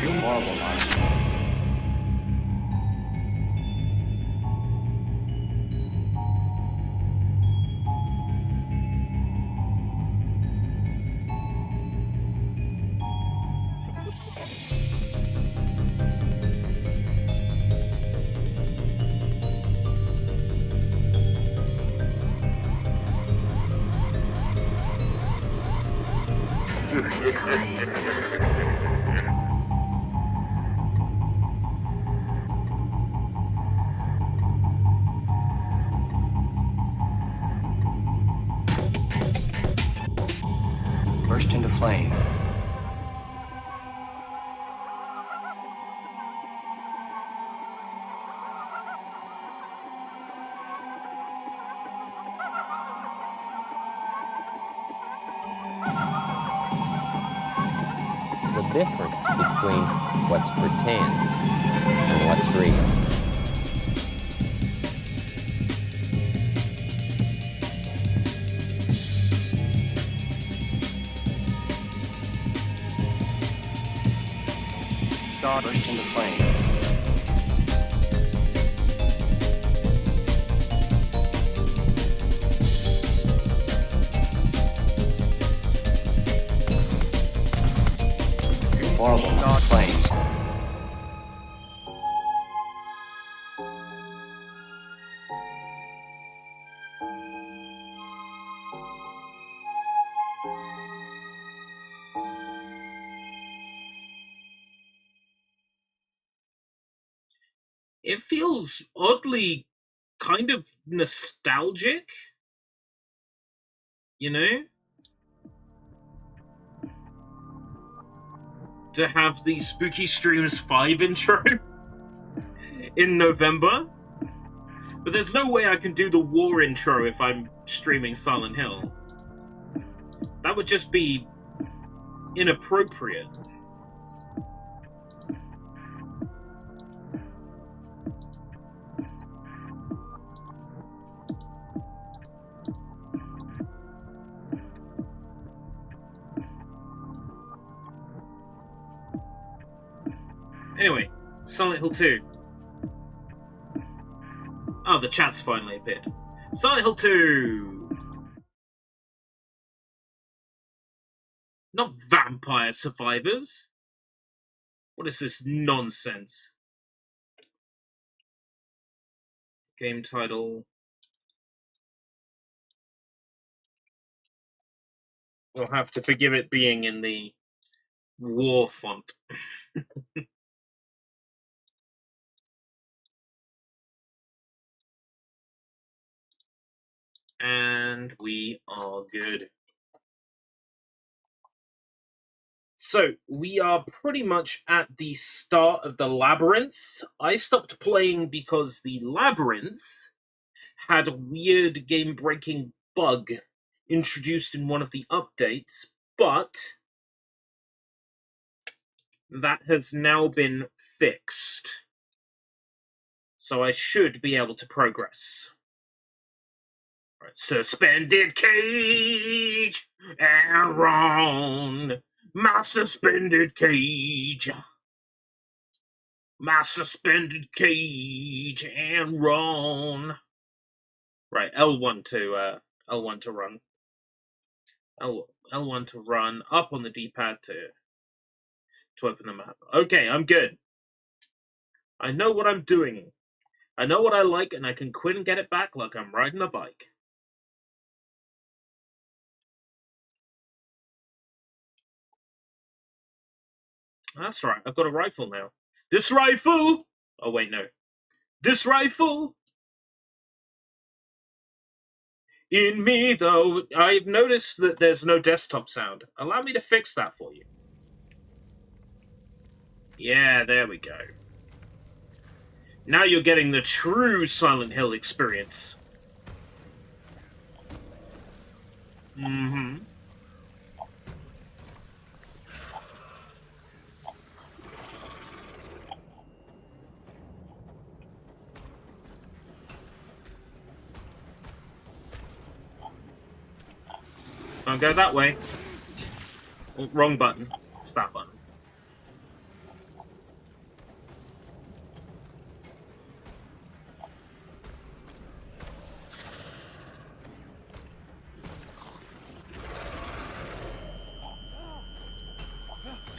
You're horrible, Mark. Burst into flame. The difference between what's pretend and what's real. God burst into flame. You're horrible, God flame. It feels oddly kind of nostalgic, you know? To have the Spooky Streams 5 intro in November. But there's no way I can do the war intro if I'm streaming Silent Hill. That would just be inappropriate. Anyway, Silent Hill 2. Oh, the chat's finally appeared. Silent Hill 2! Not Vampire Survivors. What is this nonsense? Game title. You'll have to forgive it being in the war font. And we are good. So, we are pretty much at the start of the Labyrinth. I stopped playing because the Labyrinth had a weird game-breaking bug introduced in one of the updates, but that has now been fixed. So I should be able to progress. Right. Suspended cage and run. My suspended cage. My suspended cage and run. Right, L1 to run. L1 to run. Up on the D-pad to open the map. Okay, I'm good. I know what I'm doing. I know what I like, and I can quit and get it back like I'm riding a bike. That's right, I've got a rifle now. This rifle! Oh, wait, no. This rifle! In me, though, I've noticed that there's no desktop sound. Allow me to fix that for you. Yeah, there we go. Now you're getting the true Silent Hill experience. Mm-hmm. Don't go that way. Oh, wrong button. It's that button.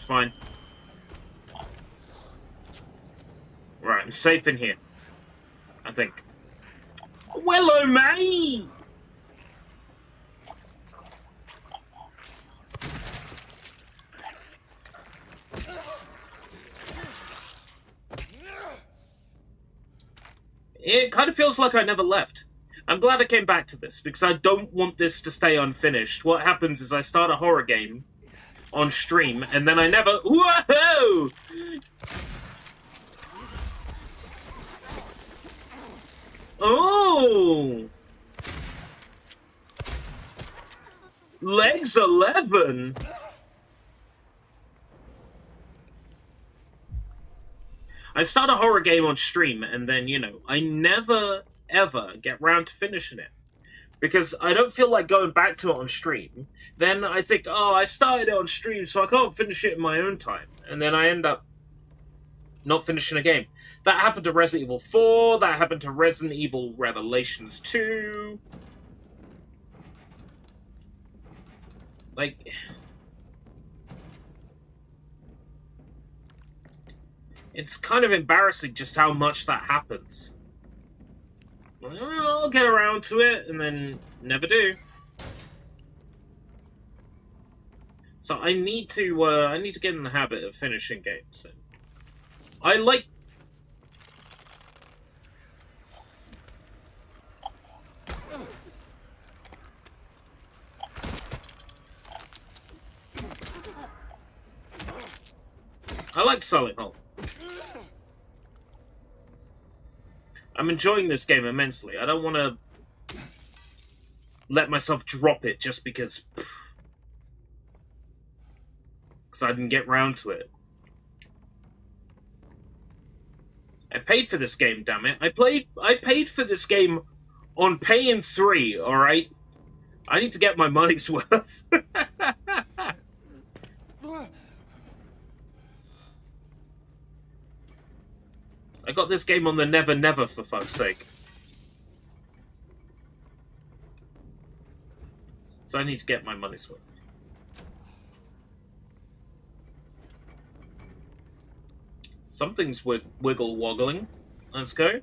fine. Right, I'm safe in here. I think. Hello, mate! It kind of feels like I never left. I'm glad I came back to this, because I don't want this to stay unfinished. What happens is I start a horror game on stream, and then I never... Whoa! Oh! Legs 11! I start a horror game on stream, and then, you know, I never, ever get round to finishing it. Because I don't feel like going back to it on stream. Then I think, oh, I started it on stream, so I can't finish it in my own time. And then I end up not finishing a game. That happened to Resident Evil 4, that happened to Resident Evil Revelations 2. Like... It's kind of embarrassing just how much that happens. I'll get around to it, and then never do. So I need to get in the habit of finishing games. I like... Silent Hill. I'm enjoying this game immensely. I don't want to let myself drop it just because I didn't get round to it. I paid for this game, damn it. I paid for this game on Pay in 3, alright? I need to get my money's worth. I got this game on the Never Never, for fuck's sake. So I need to get my money's worth. Something's wiggle woggling. Let's go.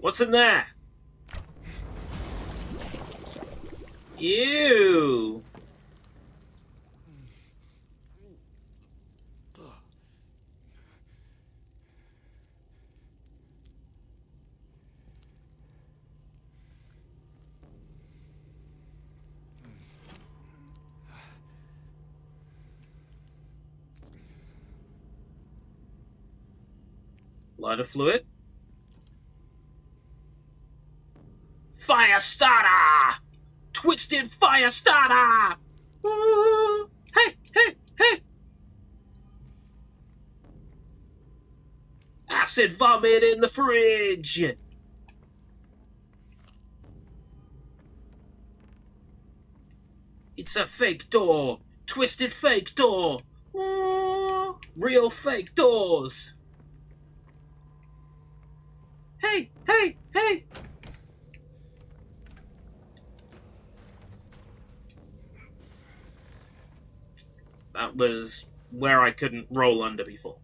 What's in there? Ew! Lighter fluid. Fire starter! Twisted fire starter! Ooh. Hey, hey, hey! Acid vomit in the fridge! It's a fake door! Twisted fake door! Ooh. Real fake doors! Hey, hey, hey! That was where I couldn't roll under before.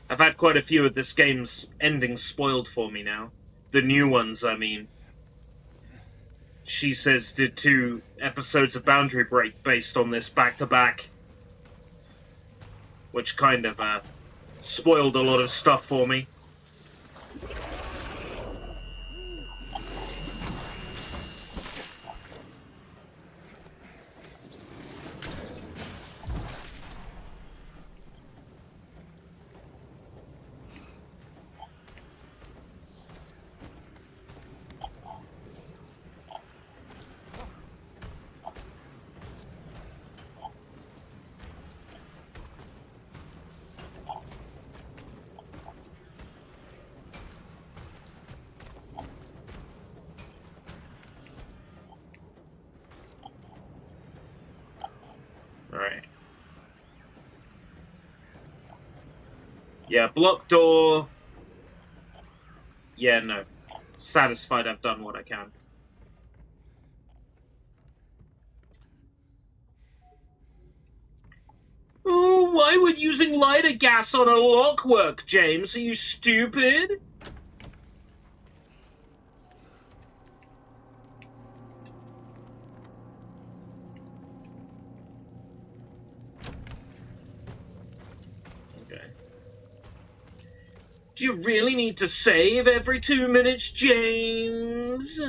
I've had quite a few of this game's endings spoiled for me now. The new ones, I mean. She Says did 2 episodes of Boundary Break based on this back-to-back. Which kind of, spoiled a lot of stuff for me. Right. Yeah, block door. Yeah, no. Satisfied I've done what I can. Oh, why would using lighter gas on a lock work, James? Are you stupid? Okay. Do you really need to save every 2 minutes, James?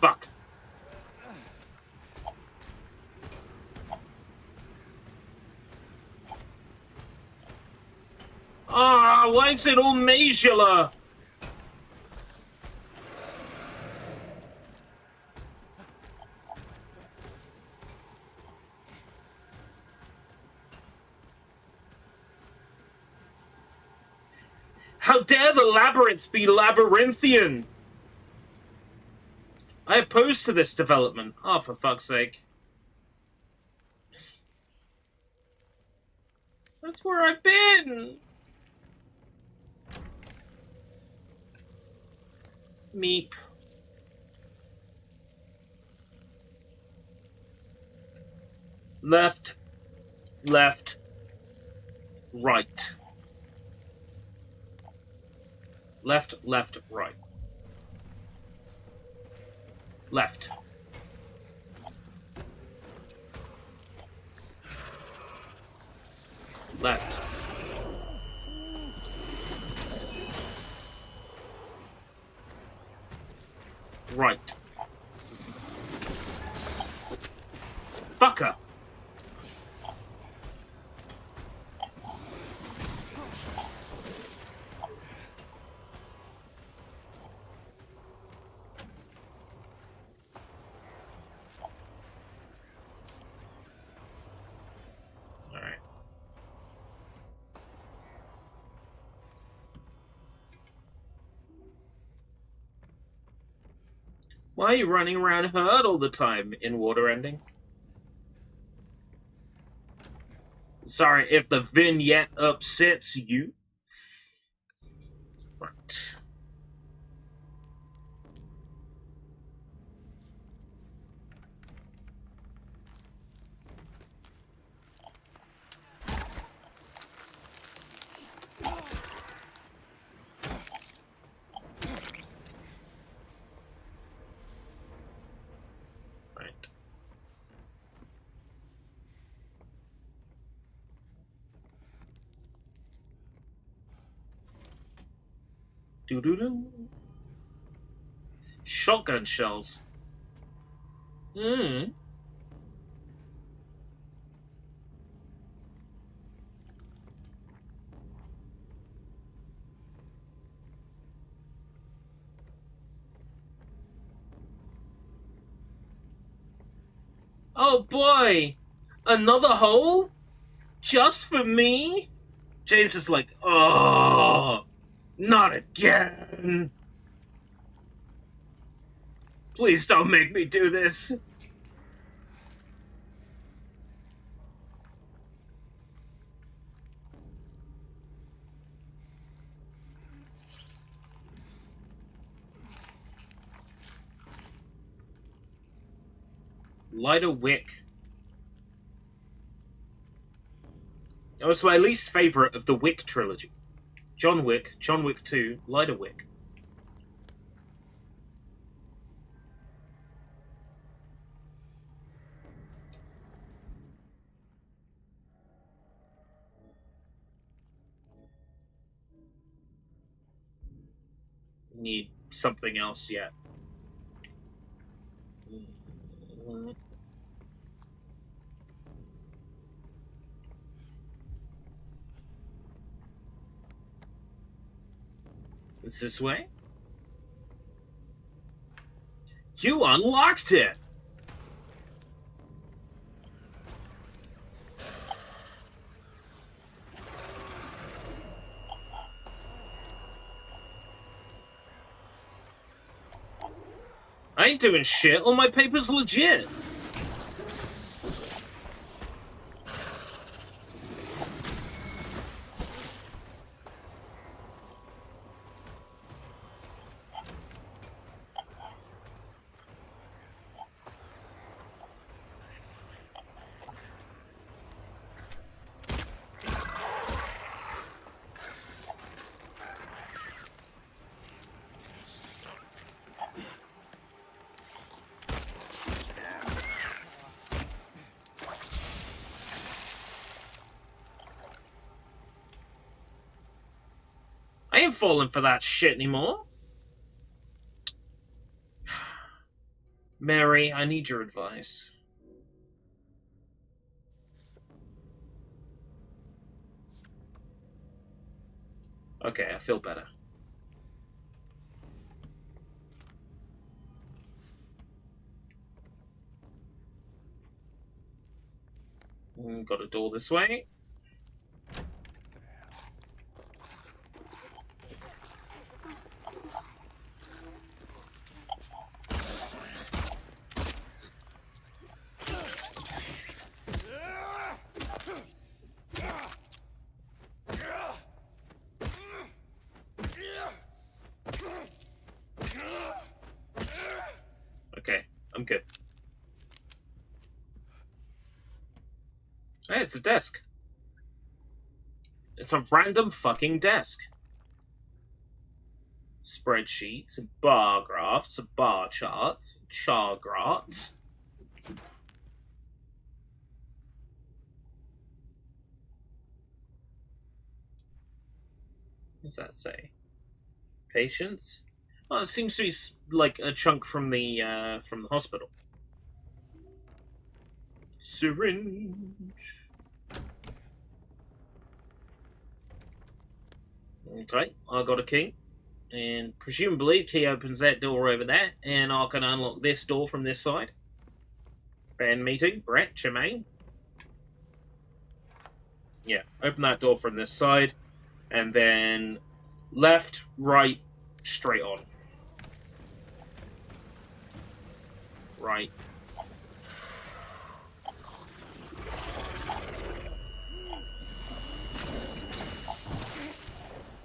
Fuck. Ah, why is it all medulla? How dare the labyrinth be labyrinthian? I oppose to this development. Oh, for fuck's sake. That's where I've been! Meep. Left. Left. Right. Left, left, right. Left. Left. Right. Fucker! Alright. Why are you running around herd all the time in water ending? Sorry if the vignette upsets you. Right. Right. Doo-doo-doo. Shotgun shells. Hmm. Oh boy! Another hole? Just for me? James is like, oh, not again. Please don't make me do this. Light a wick. That was my least favourite of the Wick trilogy. John Wick 2, Light a wick. Need something else yet. It's this way? You unlocked it! I ain't doing shit. All my paper's legit. I ain't falling for that shit anymore. Mary, I need your advice. Okay, I feel better. Got a door this way. Okay, I'm good. Hey, it's a desk. It's a random fucking desk. Spreadsheets, bar graphs, bar charts, char graphs. What does that say? Patients? Oh, it seems to be like a chunk from the hospital. Syringe. Okay, I got a key. And presumably the key opens that door over there, and I can unlock this door from this side. Band meeting, Brett, Jermaine. Yeah, open that door from this side, and then left, right, straight on. Right.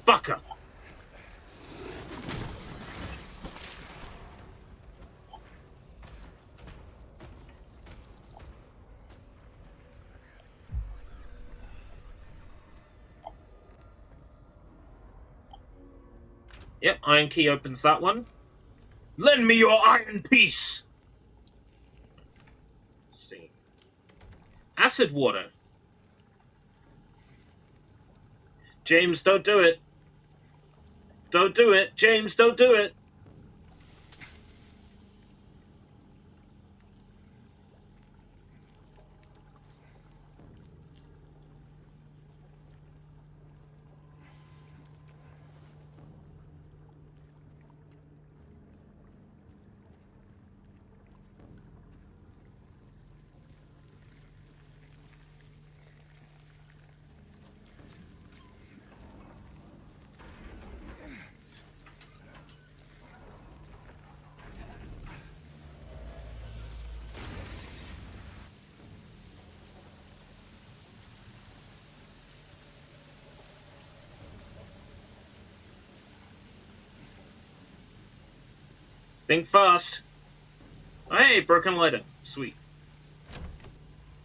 Fucker! Yep, iron key opens that one. Lend me your iron piece! Let's see. Acid water. James, don't do it. Don't do it. James, don't do it. Think fast. Hey, broken lighter. Sweet.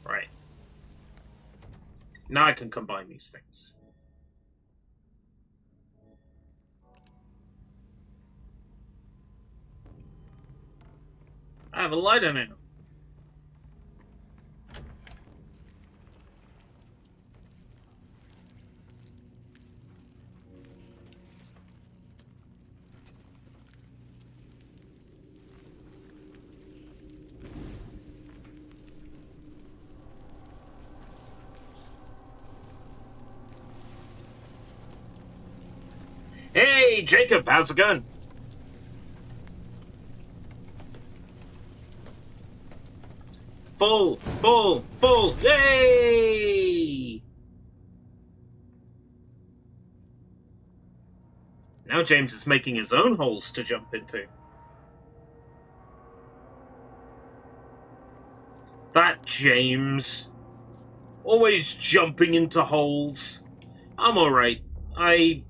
Right. Now I can combine these things. I have a lighter now. Hey, Hey, Jacob, how's it going? Full, full, full, yay! Now James is making his own holes to jump into. That James. Always jumping into holes. I'm alright. I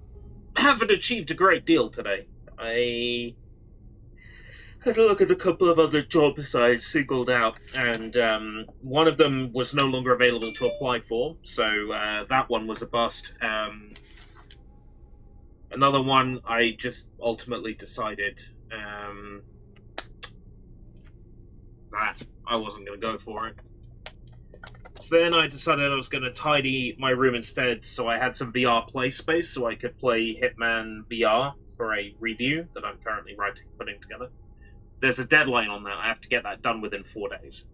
haven't achieved a great deal today. I had a look at a couple of other jobs I singled out, and one of them was no longer available to apply for, so that one was a bust. Another one, I just ultimately decided that I wasn't going to go for it. So then I decided I was going to tidy my room instead, so I had some VR play space so I could play Hitman VR for a review that I'm currently putting together. There's a deadline on that. I have to get that done within 4 days.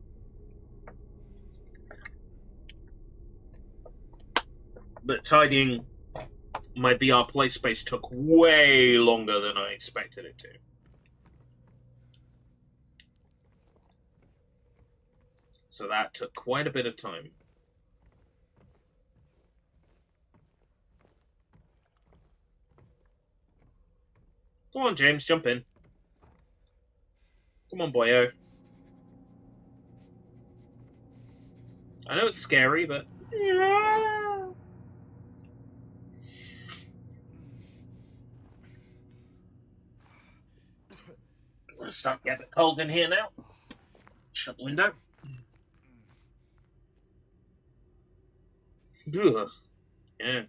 But tidying my VR play space took way longer than I expected it to. So that took quite a bit of time. Come on, James, jump in. Come on, boyo. I know it's scary, but... Let's start getting cold in here now. Shut the window. Ugh. Yeah.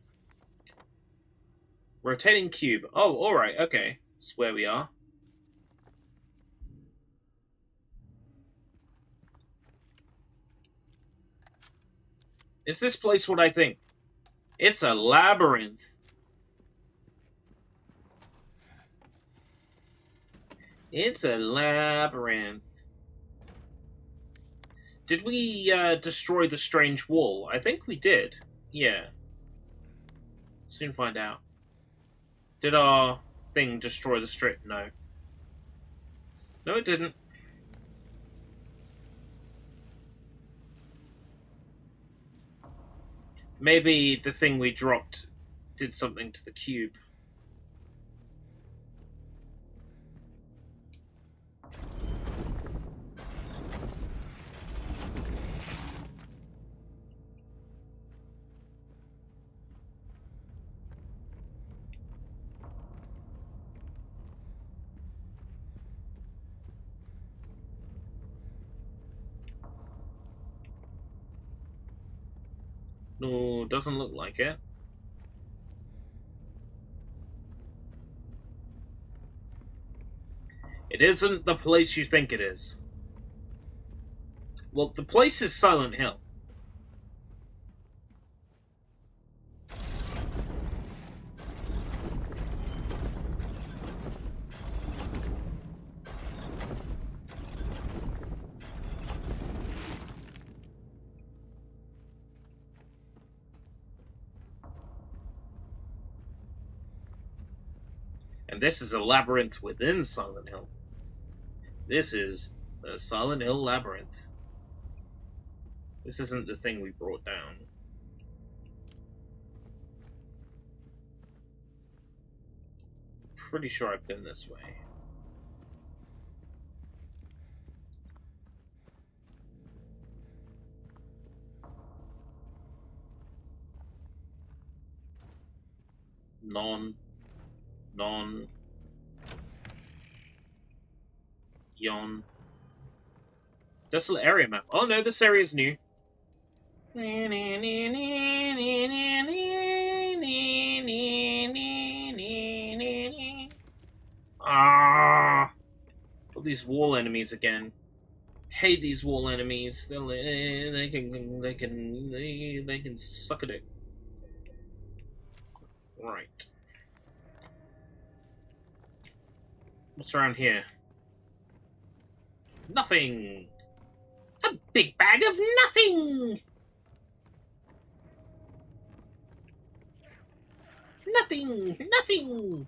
Rotating cube. Oh, alright, okay. That's where we are. Is this place what I think? It's a labyrinth. It's a labyrinth. Did we destroy the strange wall? I think we did. Yeah. Soon find out. Did our thing destroy the strip? No. No, it didn't. Maybe the thing we dropped did something to the cube. No, doesn't look like it. It isn't the place you think it is. Well, the place is Silent Hill. And this is a labyrinth within Silent Hill. This is the Silent Hill Labyrinth. This isn't the thing we brought down. Pretty sure I've been this way. Non. Yon. Desolate area map. Oh no, this area is new. Ah! All these wall enemies again. Hate these wall enemies. They can suck a dick. Right. What's around here? Nothing! A big bag of nothing! Nothing! Nothing!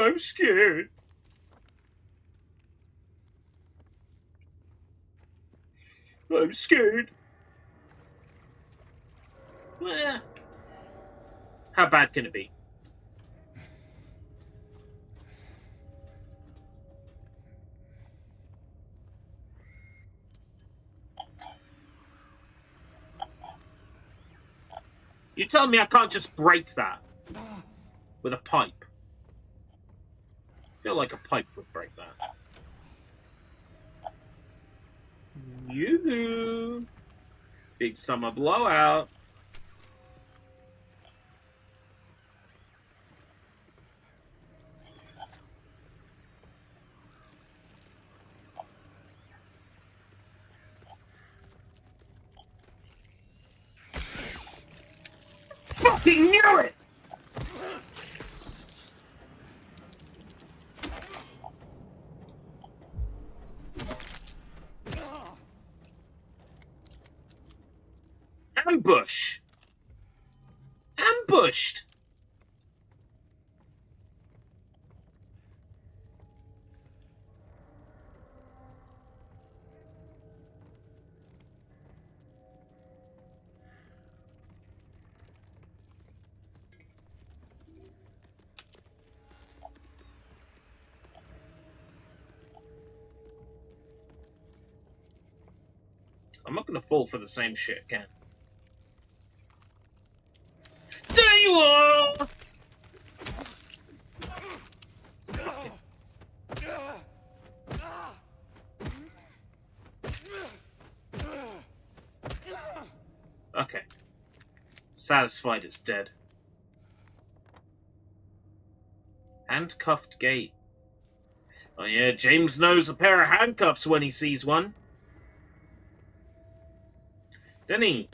I'm scared. I'm scared. How bad can it be? You tell me I can't just break that with a pipe. I feel like a pipe would break that. Yoo-hoo! Big summer blowout. Fucking knew it! Ambush! Ambushed! I'm not gonna fall for the same shit again. There you are! Okay. Satisfied it's dead. Handcuffed gate. Oh yeah, James knows a pair of handcuffs when he sees one. Doesn't he?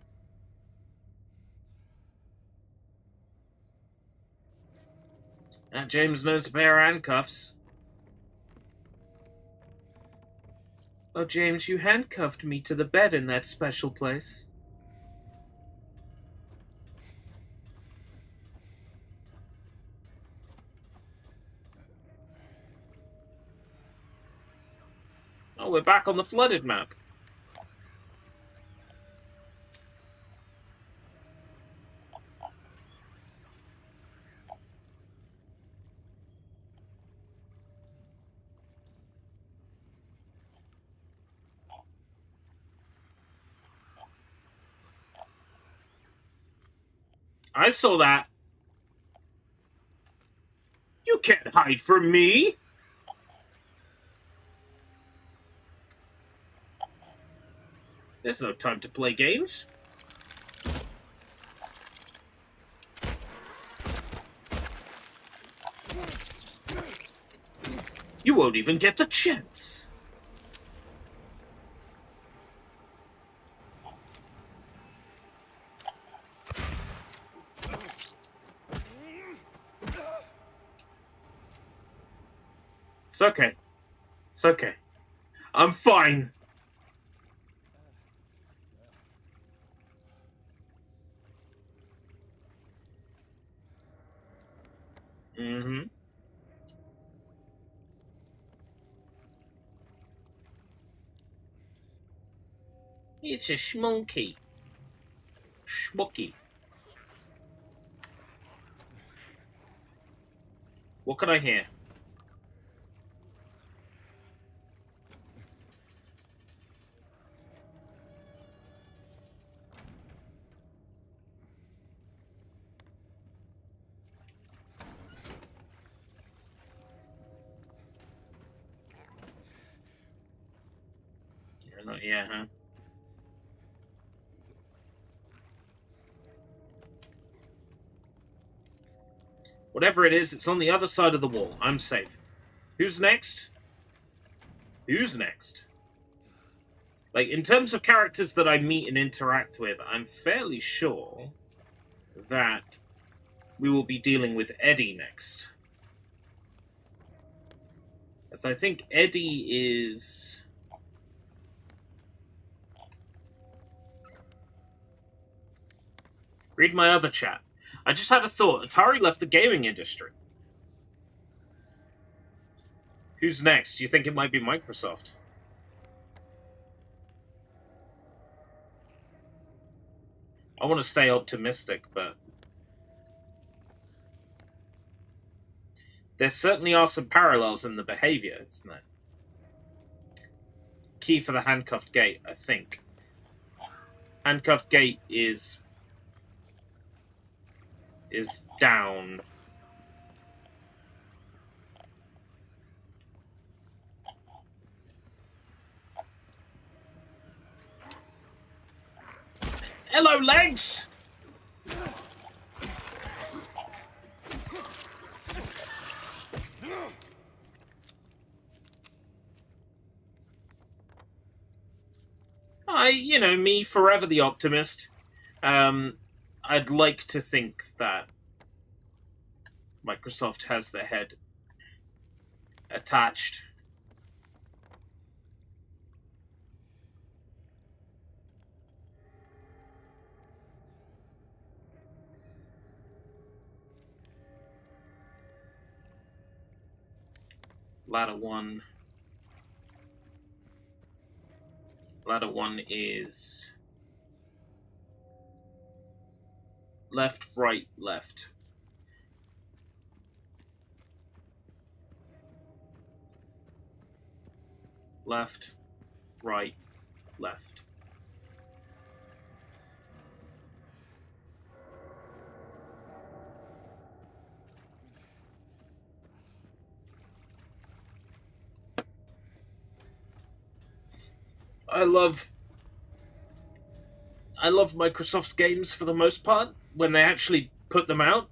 James knows a pair of handcuffs. Oh, James, you handcuffed me to the bed in that special place. Oh, we're back on the flooded map. I saw that. You can't hide from me. There's no time to play games. You won't even get the chance. It's okay. It's okay. I'm fine. Mm-hmm. It's a schmonkey. Schmucky. What can I hear? You're not here, huh? Whatever it is, it's on the other side of the wall. I'm safe. Who's next? Who's next? Like, in terms of characters that I meet and interact with, I'm fairly sure that we will be dealing with Eddie next. As I think Eddie is... Read my other chat. I just had a thought. Atari left the gaming industry. Who's next? Do you think it might be Microsoft? I want to stay optimistic, but there certainly are some parallels in the behavior, isn't there? Key for the handcuffed gate, I think. Handcuffed gate is down. Hello, legs! Me, forever the optimist. I'd like to think that Microsoft has their head attached. Ladder one. Ladder one is left, right, left. Left, right, left. I love Microsoft's games for the most part when they actually put them out.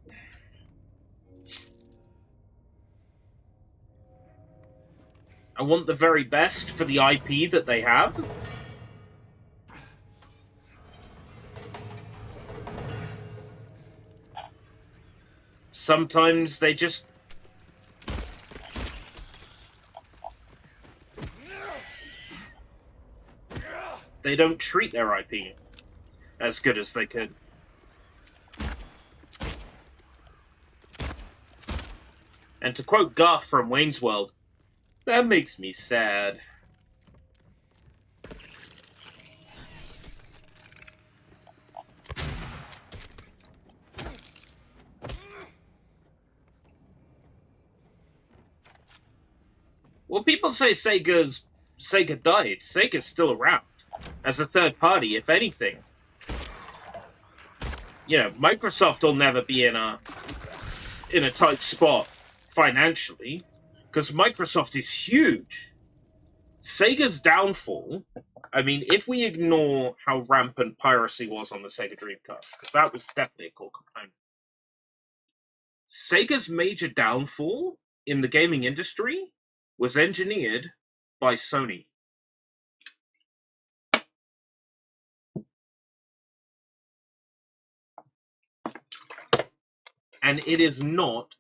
I want the very best for the IP that they have. Sometimes they just... they don't treat their IP as good as they could. And to quote Garth from Wayne's World, that makes me sad. Well, people say Sega died. Sega's still around as a third party, if anything. Microsoft will never be in a tight spot financially, because Microsoft is huge. Sega's downfall, I mean, if we ignore how rampant piracy was on the Sega Dreamcast, because that was definitely a core component, Sega's major downfall in the gaming industry was engineered by Sony. And it is not,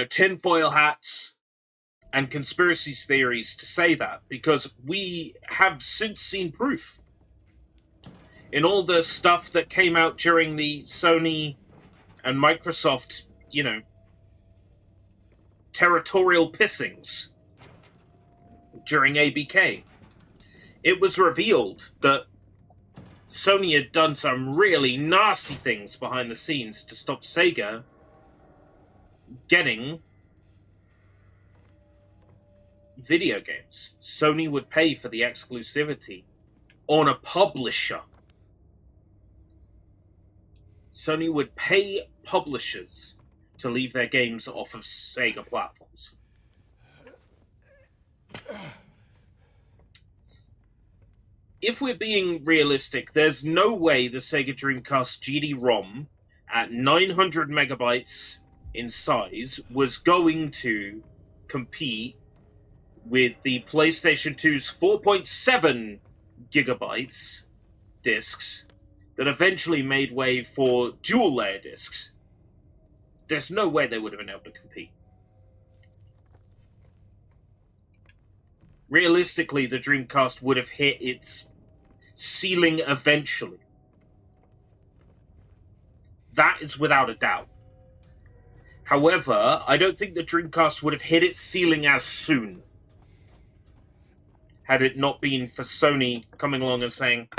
tinfoil hats and conspiracy theories to say that, because we have since seen proof. In all the stuff that came out during the Sony and Microsoft, territorial pissings during ABK, it was revealed that Sony had done some really nasty things behind the scenes to stop Sega getting video games. Sony would pay for the exclusivity on a publisher. Sony would pay publishers to leave their games off of Sega platforms. If we're being realistic, there's no way the Sega Dreamcast GD-ROM at 900 megabytes in size was going to compete with the PlayStation 2's 4.7 gigabytes discs that eventually made way for dual-layer discs. There's no way they would have been able to compete. Realistically, the Dreamcast would have hit its ceiling eventually. That is without a doubt. However, I don't think the Dreamcast would have hit its ceiling as soon had it not been for Sony coming along and saying,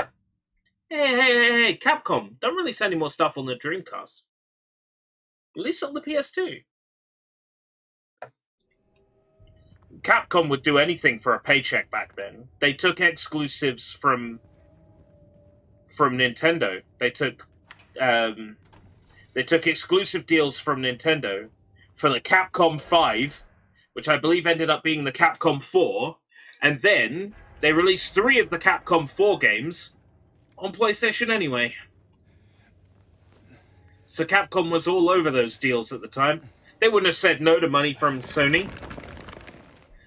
hey, Capcom, don't release any more stuff on the Dreamcast. Release it on the PS2. Capcom would do anything for a paycheck back then. They took exclusives from Nintendo. They took exclusive deals from Nintendo for the Capcom 5, which I believe ended up being the Capcom 4, and then they released 3 of the Capcom 4 games on PlayStation anyway. So Capcom was all over those deals at the time. They wouldn't have said no to money from Sony.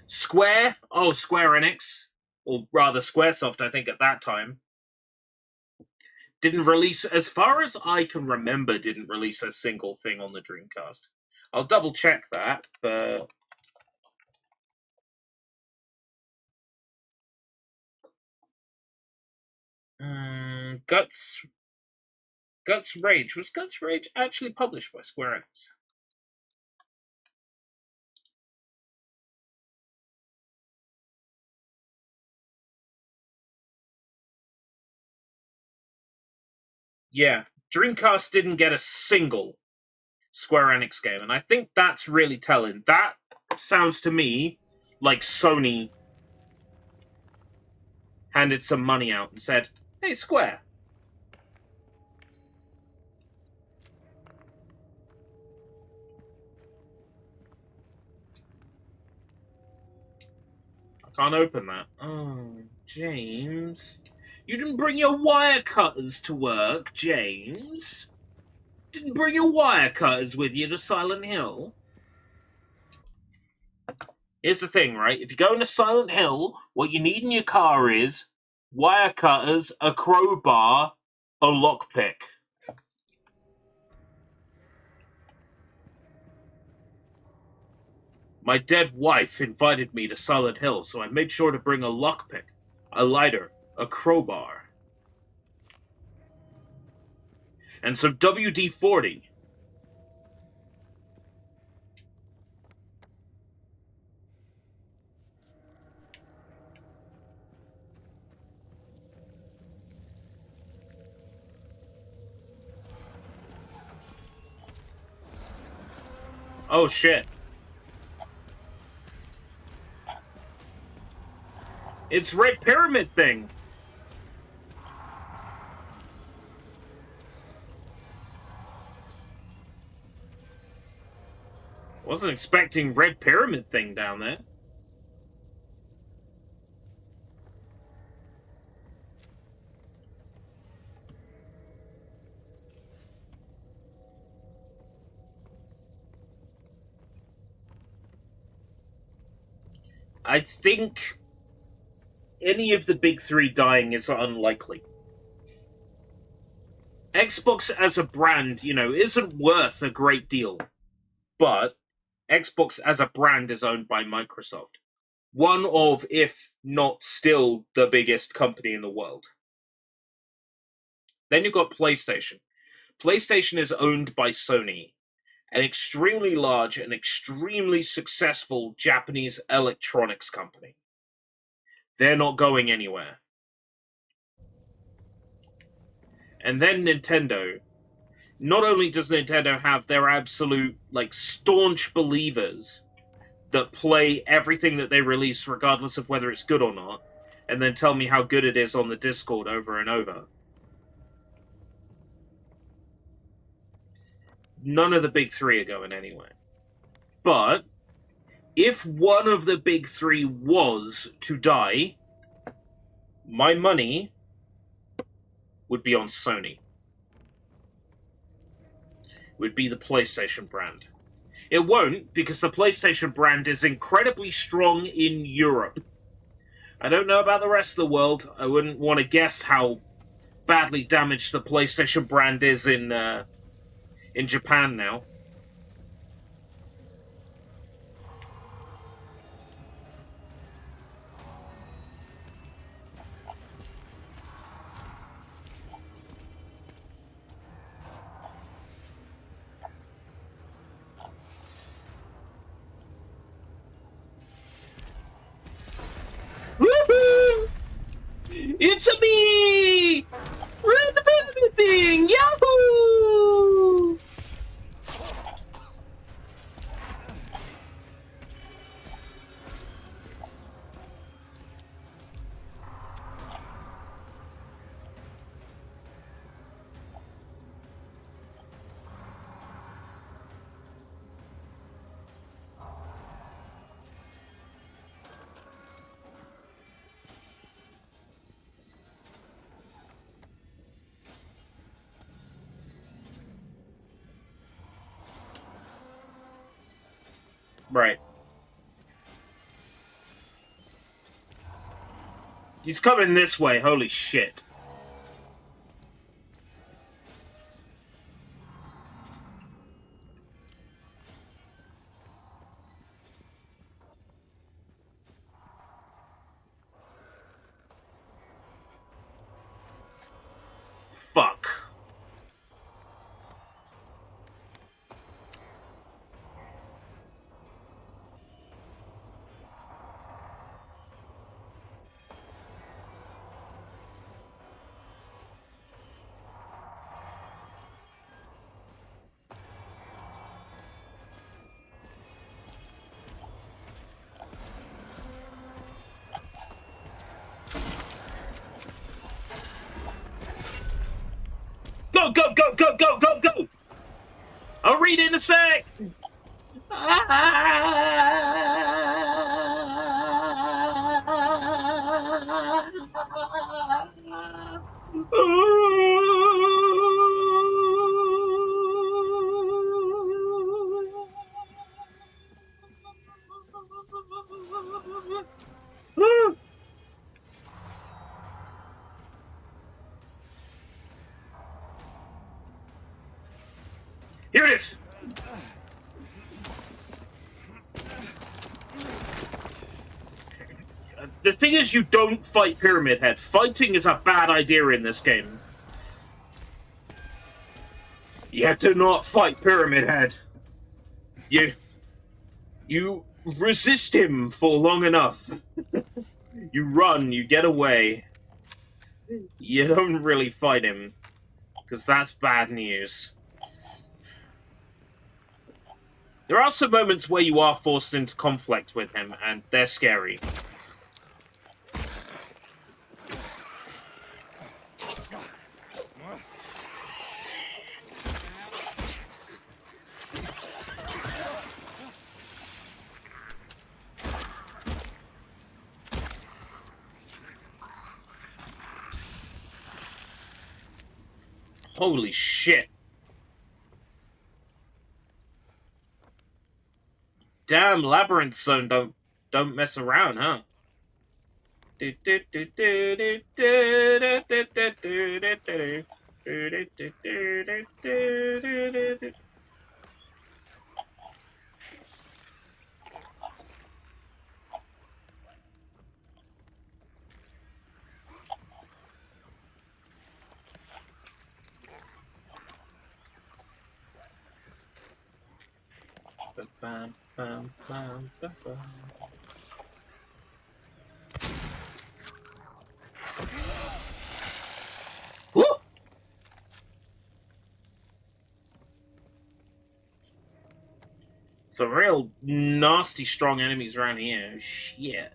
Square Enix, or rather Squaresoft, I think at that time, didn't release, as far as I can remember, didn't release a single thing on the Dreamcast. I'll double check that, but... Guts Rage. Was Guts Rage actually published by Square Enix? Yeah, Dreamcast didn't get a single Square Enix game, and I think that's really telling. That sounds to me like Sony handed some money out and said, hey, Square, I can't open that. Oh, James. You didn't bring your wire cutters to work, James. Didn't bring your wire cutters with you to Silent Hill. Here's the thing, right? If you go into Silent Hill, what you need in your car is wire cutters, a crowbar, a lockpick. My dead wife invited me to Silent Hill, so I made sure to bring a lockpick, a lighter, a crowbar, and some WD-40. Oh shit. It's Red Pyramid Thing. Wasn't expecting Red Pyramid Thing down there. I think any of the big 3 dying is unlikely. Xbox as a brand, isn't worth a great deal. But Xbox as a brand is owned by Microsoft. One of, if not still, the biggest company in the world. Then you've got PlayStation. PlayStation is owned by Sony, an extremely large and extremely successful Japanese electronics company. They're not going anywhere. And then Nintendo. Not only does Nintendo have their absolute, staunch believers that play everything that they release regardless of whether it's good or not, and then tell me how good it is on the Discord over and over. None of the big 3 are going anywhere. But if one of the big 3 was to die, my money would be on Sony. Would be the PlayStation brand. It won't, because the PlayStation brand is incredibly strong in Europe. I don't know about the rest of the world. I wouldn't want to guess how badly damaged the PlayStation brand is in Japan now. It's a me! We're at the pyramid thing! Yahoo! Right. He's coming this way, holy shit. Fuck. Go, go, go, go, go, go, go! I'll read in a sec! Here it is! The thing is, you don't fight Pyramid Head. Fighting is a bad idea in this game. You do not fight Pyramid Head. You resist him for long enough. You run, you get away. You don't really fight him, because that's bad news. There are some moments where you are forced into conflict with him, and they're scary. Holy shit. Damn, Labyrinth Zone don't mess around, huh? Bam, bam, bam, bam, bam. Woo! Some real nasty strong enemies around here. Shit.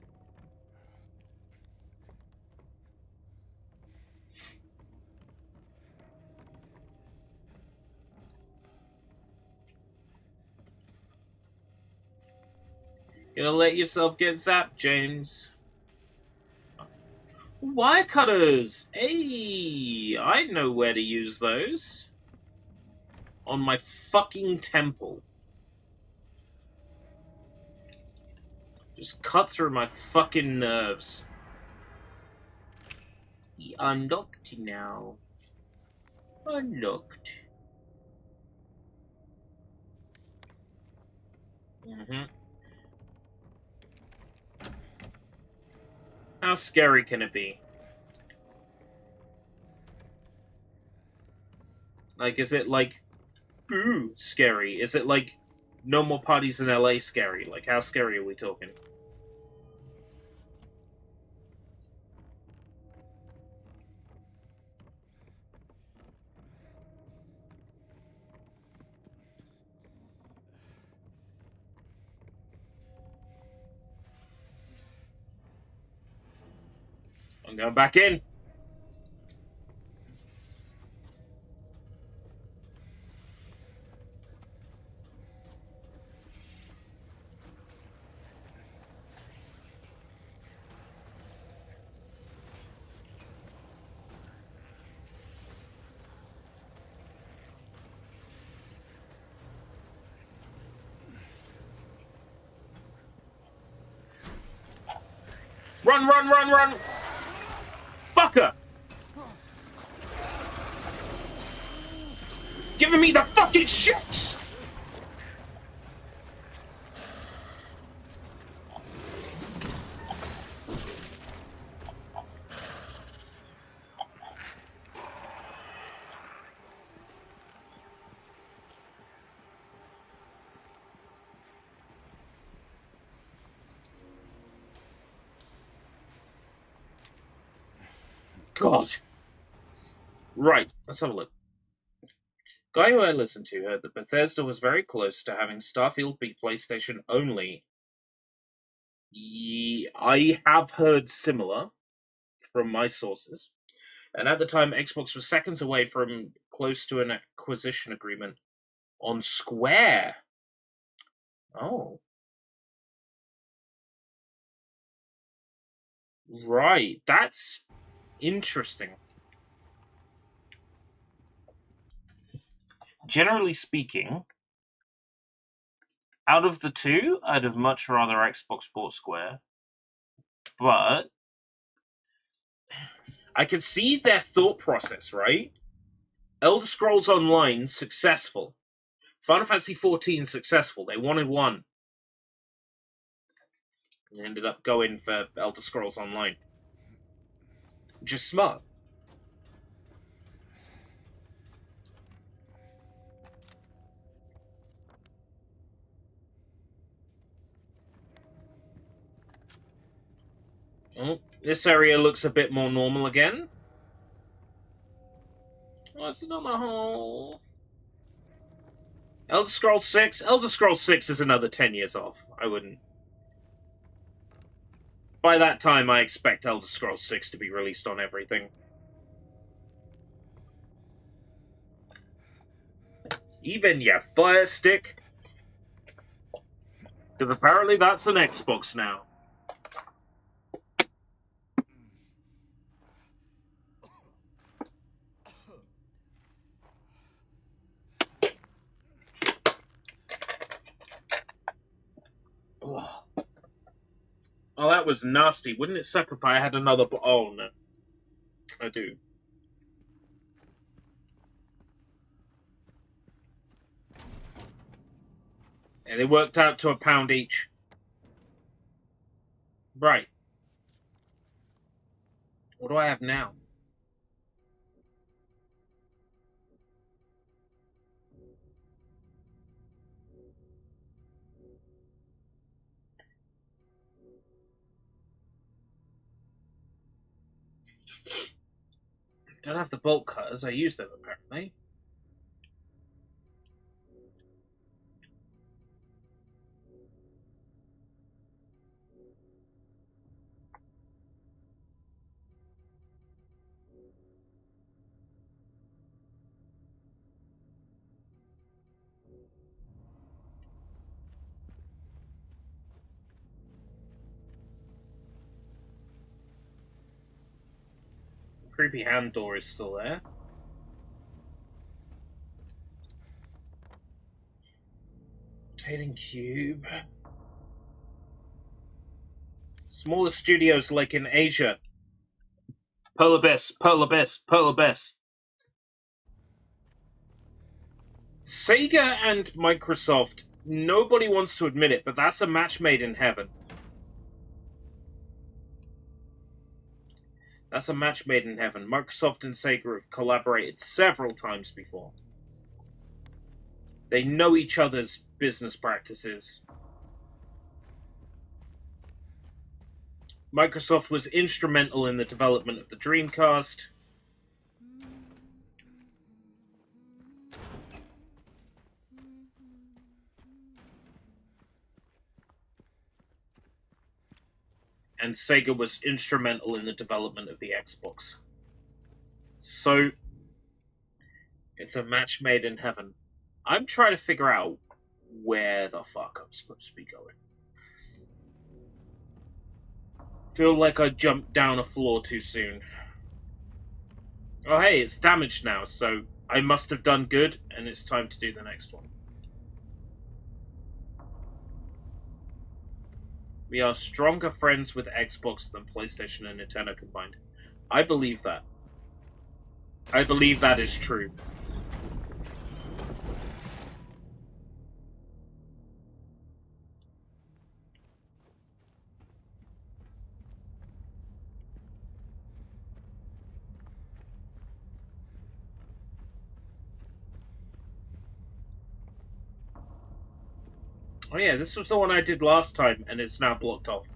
Gonna let yourself get zapped, James. Wire cutters! Hey, I know where to use those. On my fucking temple. Just cut through my fucking nerves. Unlocked now. Unlocked. How scary can it be? Like, is it like, boo, scary? Is it like, no more parties in LA scary? Like, how scary are we talking? I'm going back in. Run, run, run, run! Fucker! Giving me the fucking shits! God. Right, let's have a look. Guy who I listened to heard that Bethesda was very close to having Starfield be PlayStation only. I have heard similar from my sources. And at the time, Xbox was seconds away from close to an acquisition agreement on Square. Oh. Right, that's interesting. Generally speaking, out of the two, I'd have much rather Xbox bought Square. But I can see their thought process, right? Elder Scrolls Online, successful. Final Fantasy XIV, successful. They wanted one. They ended up going for Elder Scrolls Online. Which is smart. Oh, this area looks a bit more normal again. Oh, it's not a hole. Elder Scrolls 6? Elder Scrolls 6 is another 10 years off. I wouldn't. By that time, I expect Elder Scrolls 6 to be released on everything. Even your Fire Stick. Because apparently that's an Xbox now. Oh, that was nasty. Wouldn't it suck if I had another... Oh, no. I do. And they worked out to £1 each. Right. What do I have now? Don't have the bolt cutters. I use them, apparently. Creepy hand door is still there. Rotating cube. Smaller studios like in Asia. Pearl Abyss, Pearl Abyss, Pearl Abyss. Sega and Microsoft, nobody wants to admit it, but that's a match made in heaven. That's a match made in heaven. Microsoft and Sega have collaborated several times before. They know each other's business practices. Microsoft was instrumental in the development of the Dreamcast. and Sega was instrumental in the development of the Xbox. So, it's a match made in heaven. I'm trying to figure out where the fuck I'm supposed to be going. Feel like I jumped down a floor too soon. Oh hey, it's damaged now, so I must have done good, and it's time to do the next one. We are stronger friends with Xbox than PlayStation and Nintendo combined. I believe that. I believe that is true. Oh yeah, this was the one I did last time, and it's now blocked off.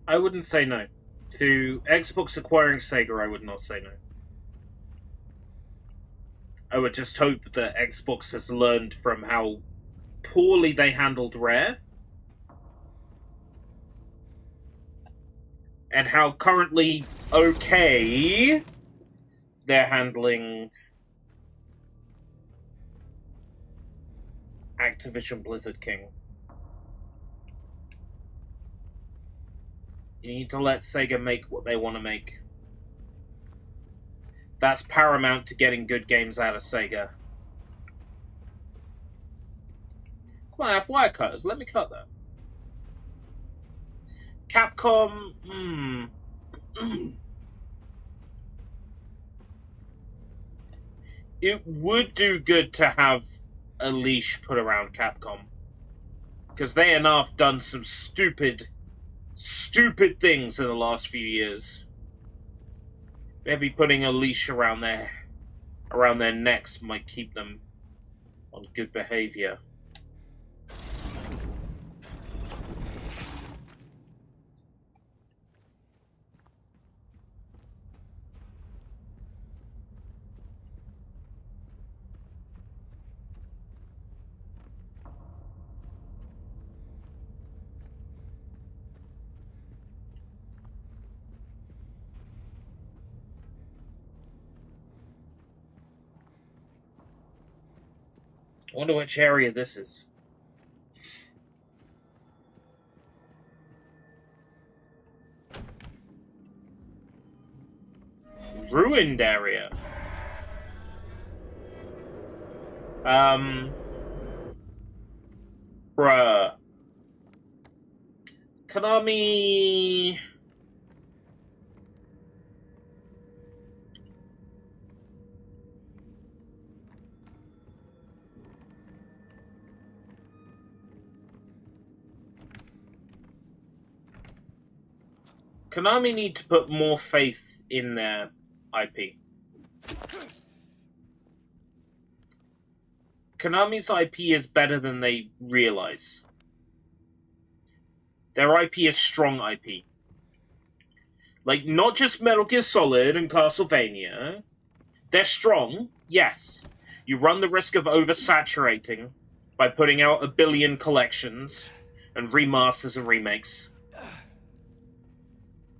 I wouldn't say no. To Xbox acquiring Sega, I would not say no. I would just hope that Xbox has learned from how poorly they handled Rare, and how currently okay they're handling Activision Blizzard King. You need to let Sega make what they want to make. That's paramount to getting good games out of Sega. Come on, I have wire cutters. Let me cut that. Capcom... It would do good to have a leash put around Capcom. Because they enough done some stupid things in the last few years. Maybe putting a leash around their necks might keep them on good behavior. I wonder which area this is. Ruined area. Bruh. Konami... Konami need to put more faith in their IP. Konami's IP is better than they realize. Their IP is strong IP. Like, not just Metal Gear Solid and Castlevania. They're strong, yes. You run the risk of oversaturating by putting out 1 billion collections and remasters and remakes.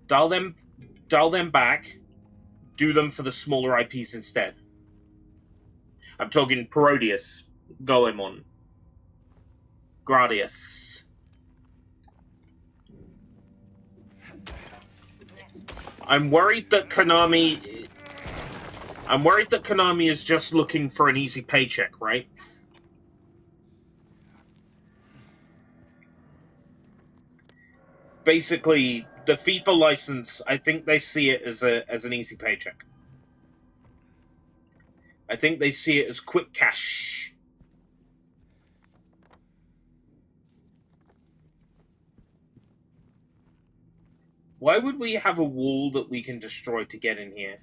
Dial them back. Do them for the smaller IPs instead. I'm talking Parodius, Goemon, Gradius. I'm worried that Konami is just looking for an easy paycheck, right? Basically, the FIFA license, I think they see it as an easy paycheck. I think they see it as quick cash. Why would we have a wall that we can destroy to get in here?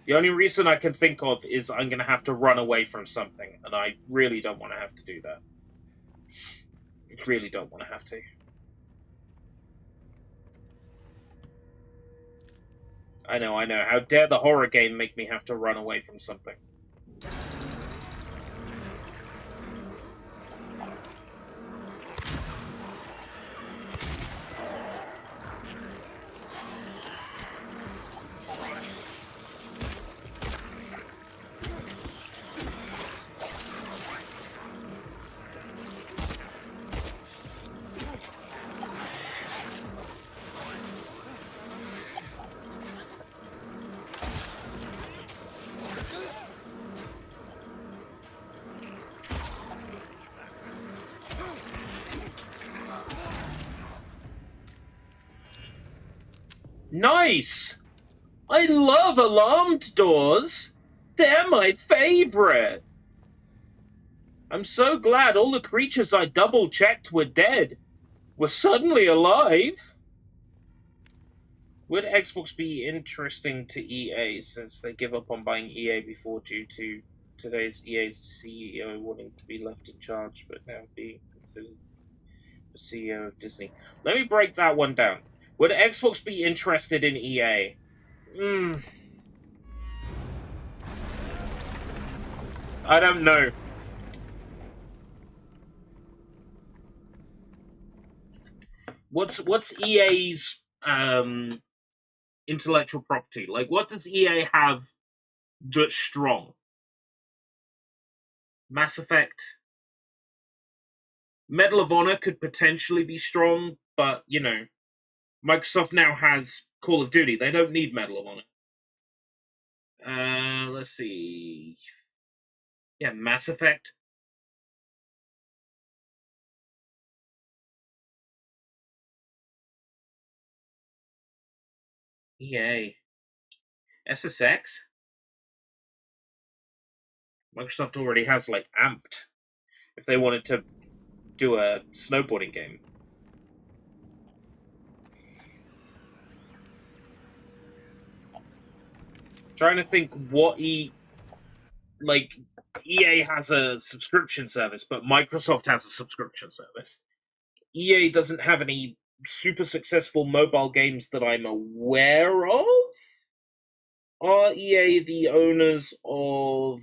The only reason I can think of is I'm going to have to run away from something, and I really don't want to have to do that. I really don't want to have to. I know. How dare the horror game make me have to run away from something? Nice! I love alarmed doors! They're my favorite! I'm so glad all the creatures I double-checked were dead were suddenly alive! Would Xbox be interesting to EA since they give up on buying EA before due to today's EA CEO wanting to be left in charge but now being considered the CEO of Disney? Let me break that one down. Would Xbox be interested in EA? I don't know. What's EA's intellectual property? Like, what does EA have that's strong? Mass Effect. Medal of Honor could potentially be strong, but, you know, Microsoft now has Call of Duty. They don't need Medal of Honor. Let's see. Yeah, Mass Effect. EA. SSX? Microsoft already has, like, Amped. If they wanted to do a snowboarding game. Trying to think what EA has a subscription service, but Microsoft has a subscription service. EA doesn't have any super successful mobile games that I'm aware of. Are EA the owners of...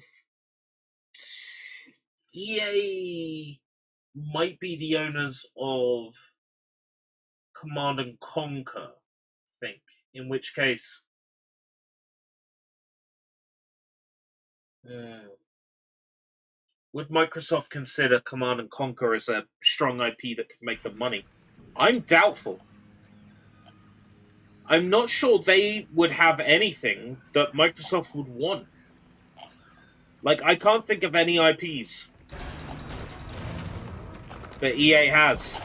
EA might be the owners of Command and Conquer, I think. In which case... would Microsoft consider Command and Conquer as a strong IP that could make them money? I'm doubtful. I'm not sure they would have anything that Microsoft would want. Like, I can't think of any IPs that EA has.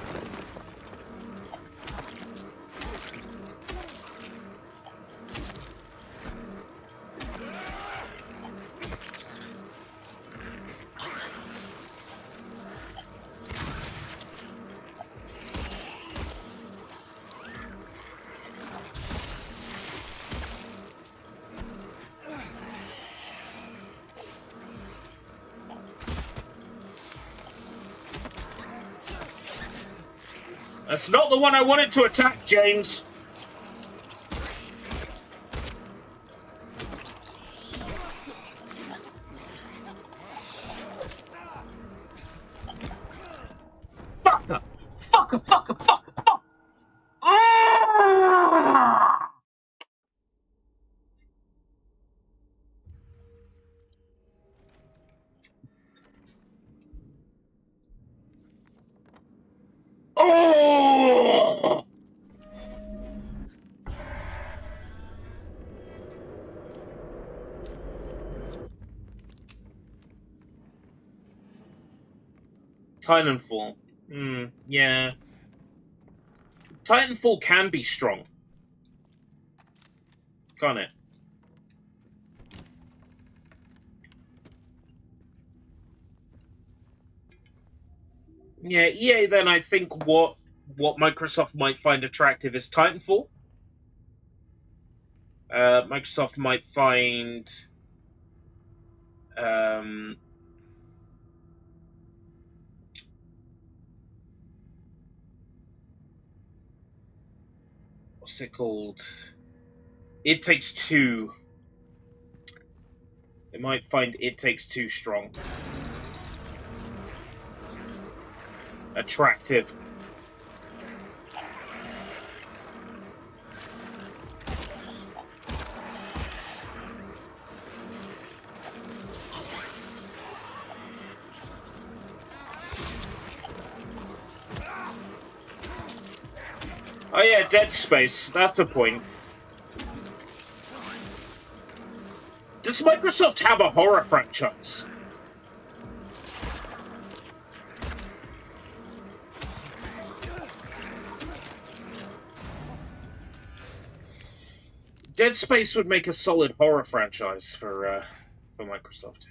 That's not the one I wanted to attack, James. Fucker! Fucker! Fucker! Fucker! Fucker! Ah! Oh! Titanfall. Yeah. Titanfall can be strong. Can't it? Yeah, EA then I think what Microsoft might find attractive is Titanfall. Microsoft might find what's it called? It Takes Two. They might find It Takes Two strong. Attractive. Oh yeah, Dead Space. That's the point. Does Microsoft have a horror franchise? Dead Space would make a solid horror franchise for Microsoft.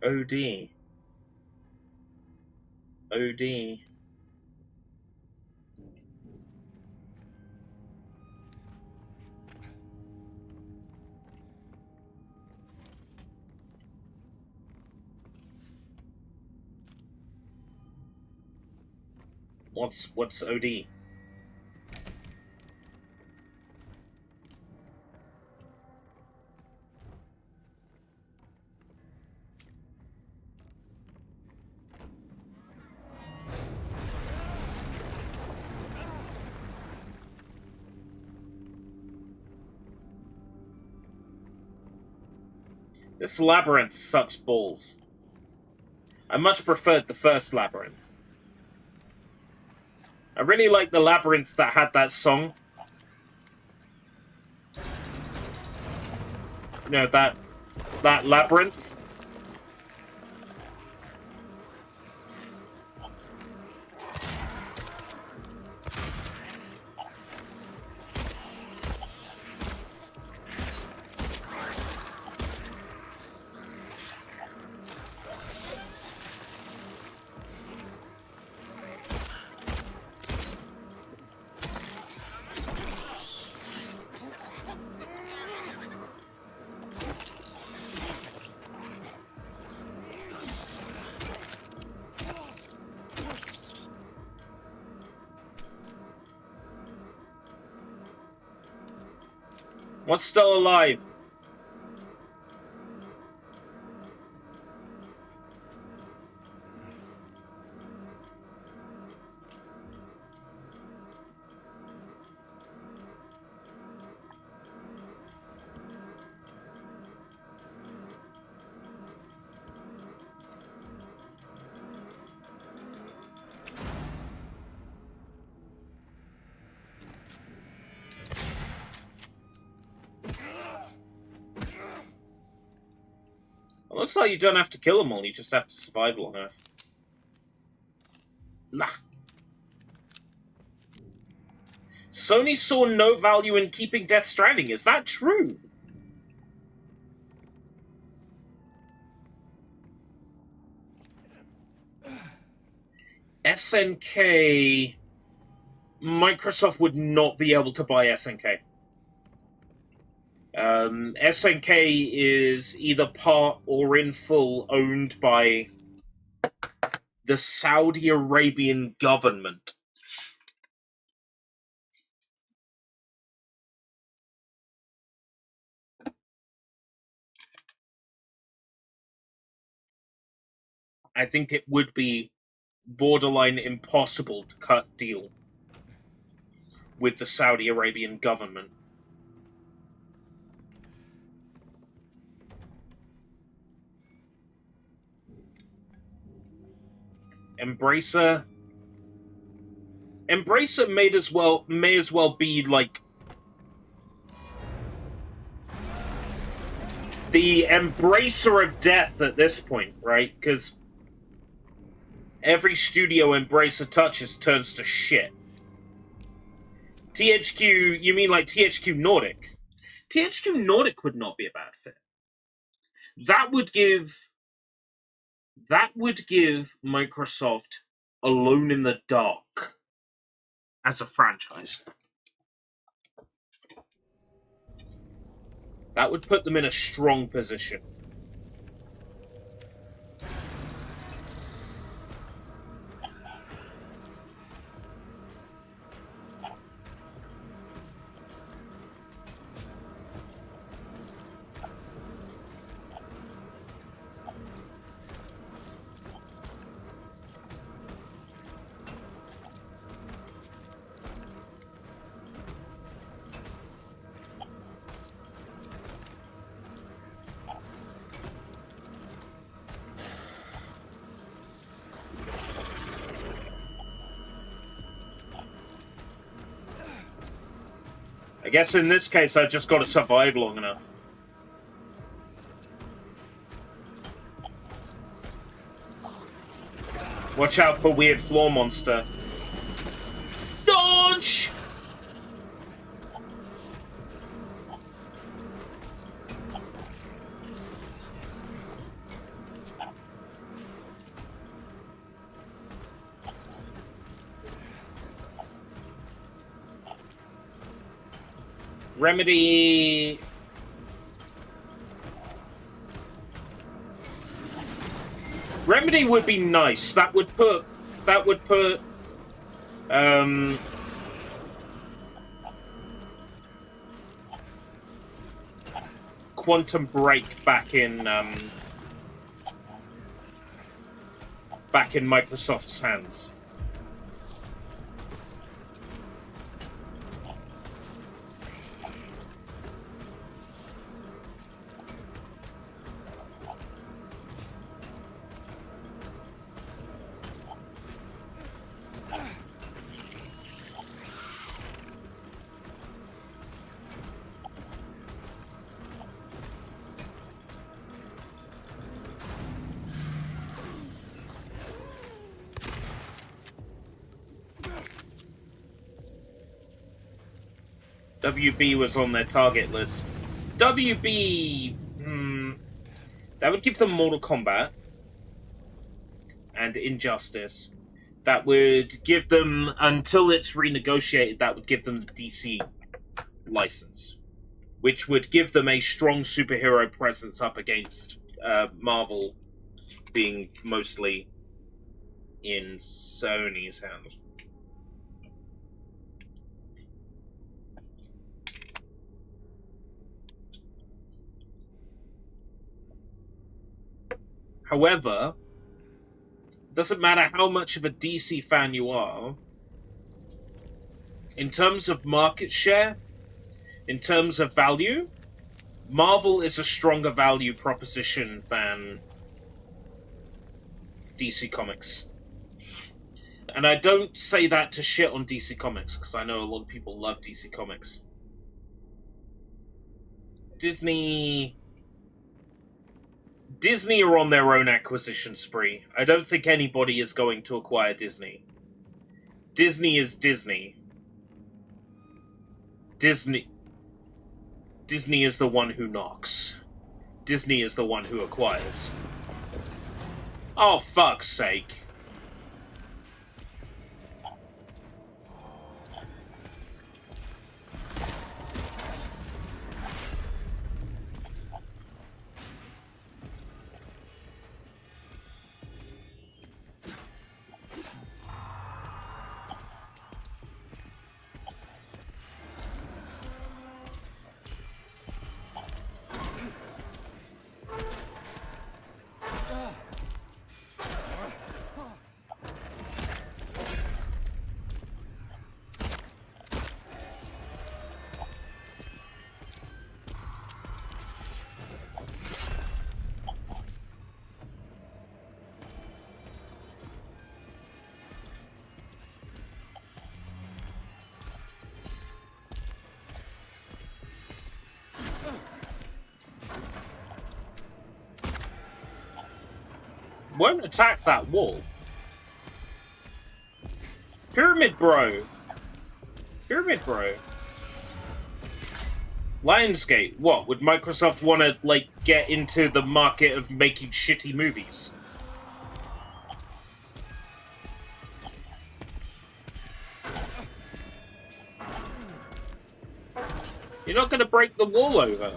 OD. OD. What's OD? This labyrinth sucks balls. I much preferred the first labyrinth. I really like the labyrinth that had that song. You know, that labyrinth. What's still alive? It looks like you don't have to kill them all, you just have to survive long enough. Nah. Sony saw no value in keeping Death Stranding. Is that true? SNK... Microsoft would not be able to buy SNK. SNK is either part or in full owned by the Saudi Arabian government. I think it would be borderline impossible to cut deal with the Saudi Arabian government. Embracer. Embracer may as well be like the embracer of death at this point, right? Because every studio Embracer touches turns to shit. THQ, you mean like THQ Nordic? THQ Nordic would not be a bad fit. That would give Microsoft Alone in the Dark as a franchise. That would put them in a strong position. I guess in this case, I just got to survive long enough. Watch out for weird floor monster. Dodge! Remedy. Remedy would be nice. That would put Quantum Break back in Microsoft's hands. WB was on their target list. WB... that would give them Mortal Kombat and Injustice. That would give them, until it's renegotiated, that would give them the DC license. Which would give them a strong superhero presence up against Marvel being mostly in Sony's hands. However, doesn't matter how much of a DC fan you are, in terms of market share, in terms of value, Marvel is a stronger value proposition than DC Comics. And I don't say that to shit on DC Comics, because I know a lot of people love DC Comics. Disney are on their own acquisition spree. I don't think anybody is going to acquire Disney. Disney is Disney. Disney is the one who knocks. Disney is the one who acquires. Oh, fuck's sake. Won't attack that wall. Pyramid Bro. Pyramid Bro. Lionsgate. What? Would Microsoft want to, like, get into the market of making shitty movies? You're not going to break the wall over.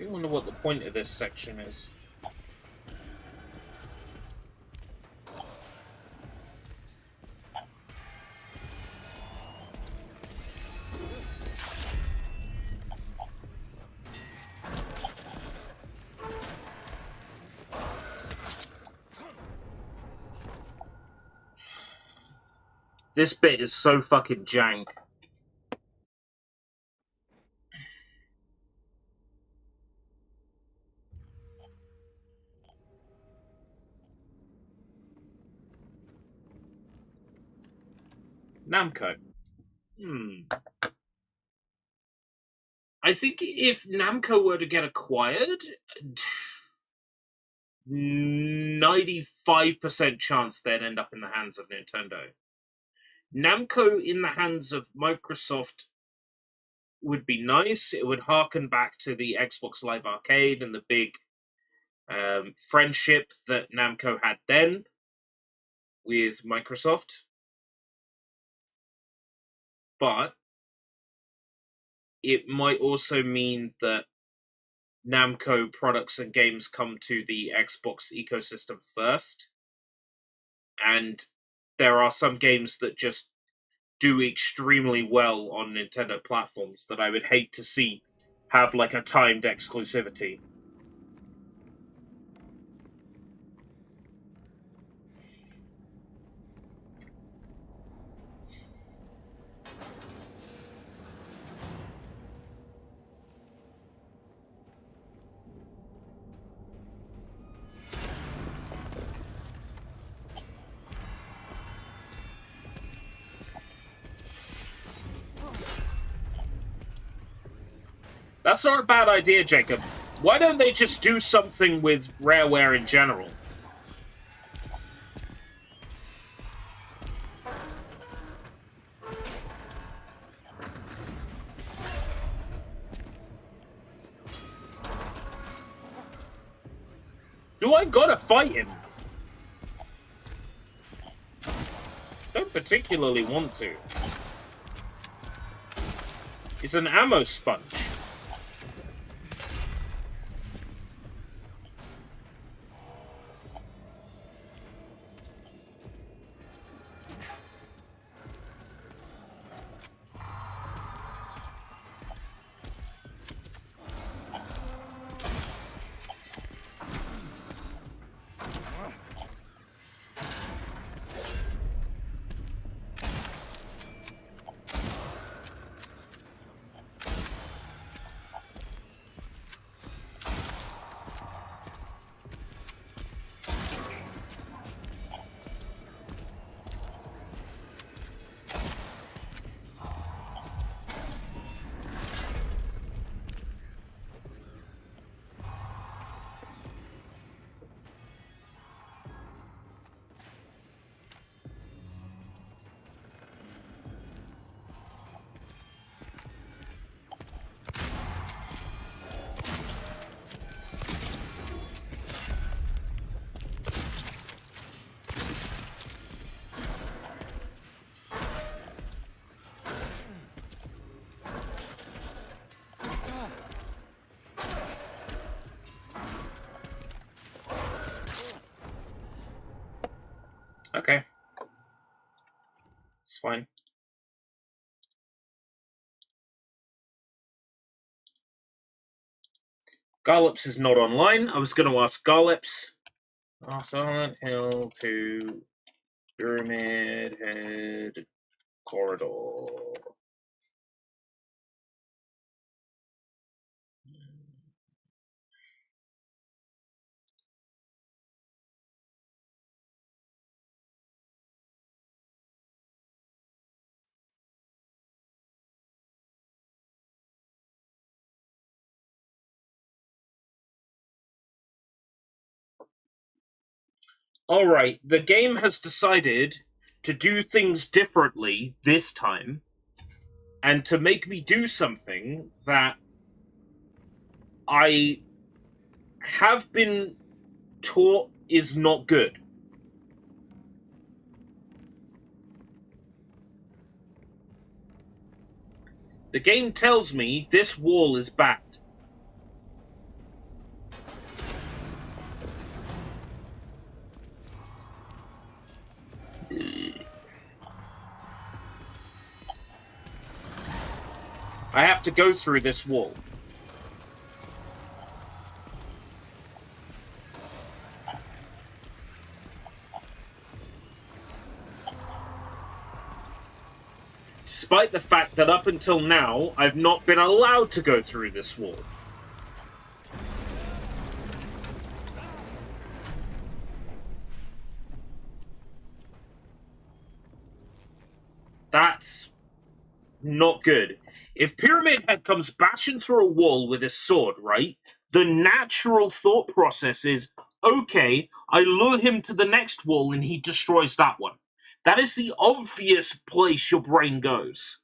I wonder what the point of this section is. This bit is so fucking jank. Namco. I think if Namco were to get acquired, 95% chance they'd end up in the hands of Nintendo. Namco in the hands of Microsoft would be nice. It would harken back to the Xbox Live Arcade and the big friendship that Namco had then with Microsoft. But it might also mean that Namco products and games come to the Xbox ecosystem first. And there are some games that just do extremely well on Nintendo platforms that I would hate to see have like a timed exclusivity. That's not a bad idea, Jacob. Why don't they just do something with Rareware in general? Do I gotta fight him? Don't particularly want to. It's an ammo sponge. Okay. It's fine. Garlops is not online. I was going to ask Garlops. Silent Hill to Pyramid Head Corridor. Alright, the game has decided to do things differently this time, and to make me do something that I have been taught is not good. The game tells me this wall is bad. I have to go through this wall. Despite the fact that up until now, I've not been allowed to go through this wall. That's not good. If Pyramid Head comes bashing through a wall with his sword, right, the natural thought process is, okay, I lure him to the next wall and he destroys that one. That is the obvious place your brain goes.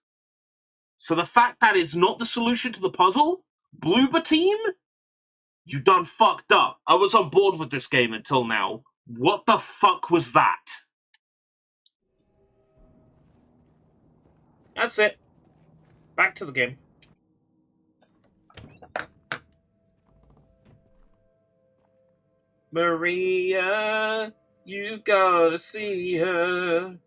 So the fact that is not the solution to the puzzle, Bloober Team, you done fucked up. I was on board with this game until now. What the fuck was that? That's it. Back to the game. Maria, you gotta see her.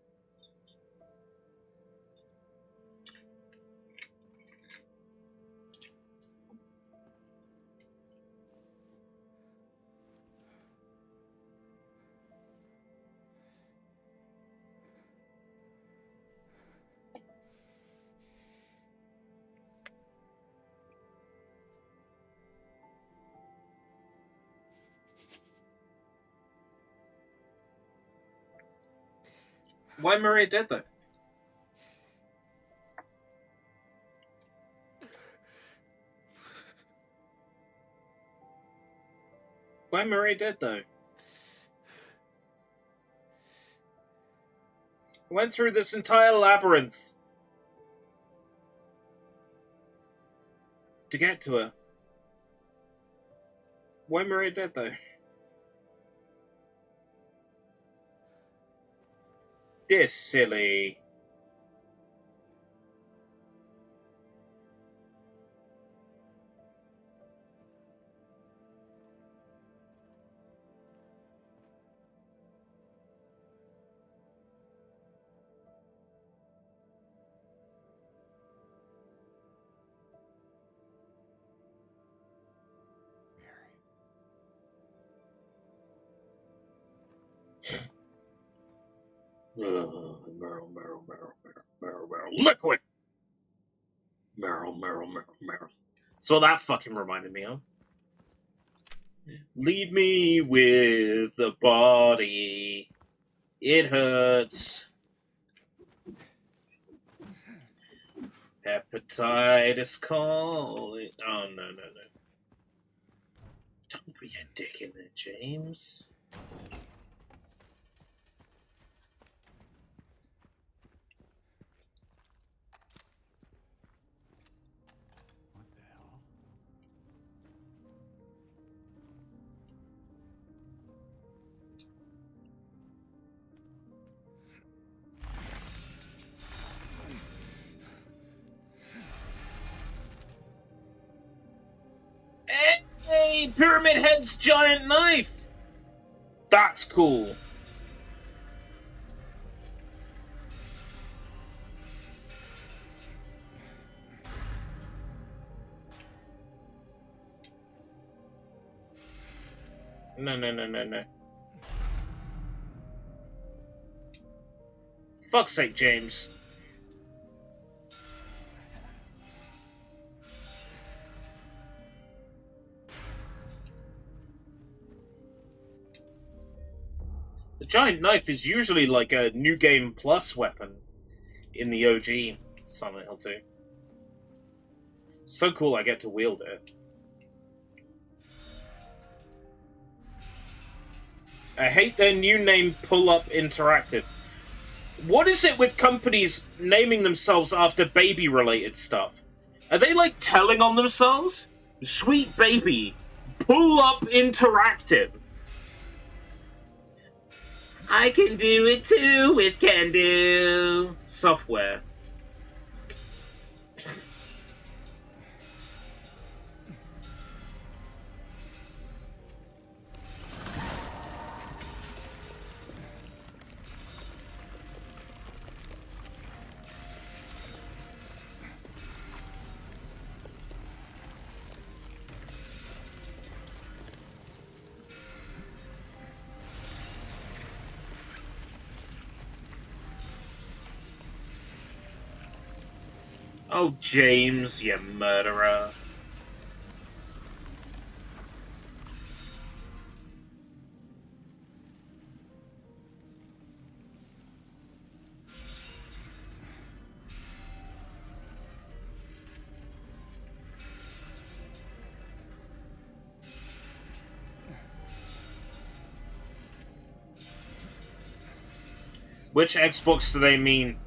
Why Maria dead though? Why Maria dead though? I went through this entire labyrinth to get to her. Why Maria dead though? This silly. Meryl. Liquid! Meryl. So that fucking reminded me of. Leave me with the body. It hurts. Hepatitis calling. Oh, no. Don't be a dick in there, James. Hey, Pyramid Head's giant knife! That's cool. No. Fuck's sake, James. The giant knife is usually like a New Game Plus weapon in the OG Silent Hill 2. So cool I get to wield it. I hate their new name, Pull Up Interactive. What is it with companies naming themselves after baby-related stuff? Are they, like, telling on themselves? Sweet Baby, Pull Up Interactive. I can do it too with Can Do software. Oh, James, you murderer. Which Xbox do they mean?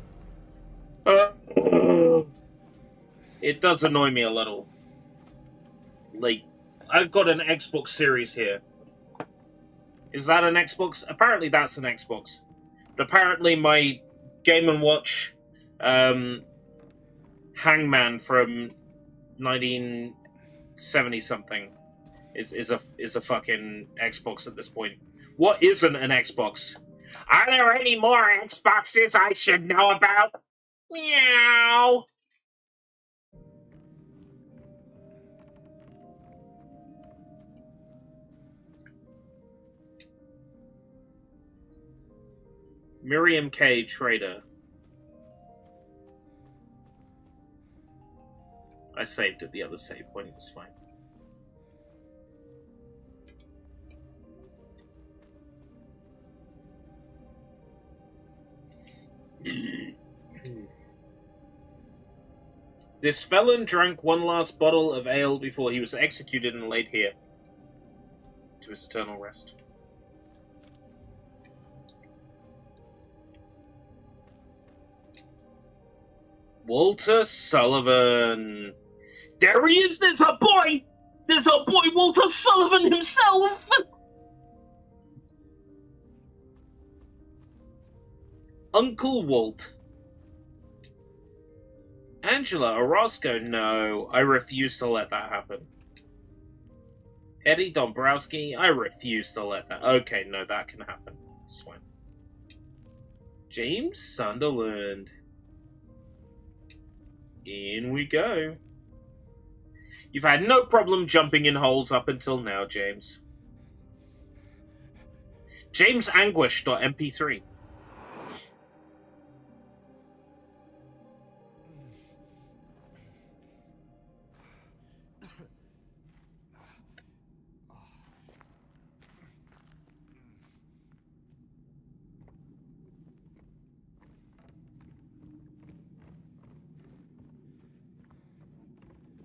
It does annoy me a little. Like, I've got an Xbox Series here. Is that an Xbox? Apparently that's an Xbox. But apparently my Game & Watch Hangman from 1970-something is a fucking Xbox at this point. What isn't an Xbox? Are there any more Xboxes I should know about? Meow. Miriam K. Trader. I saved at the other save point, it was fine. This felon drank one last bottle of ale before he was executed and laid here to his eternal rest. Walter Sullivan. There he is! There's a boy! There's a boy, Walter Sullivan himself! Uncle Walt. Angela Orozco, no. I refuse to let that happen. Eddie Dombrowski, I refuse to let that... Okay, no, that can happen. It's fine. James Sunderland. In we go. You've had no problem jumping in holes up until now, James. JamesAnguish.mp3.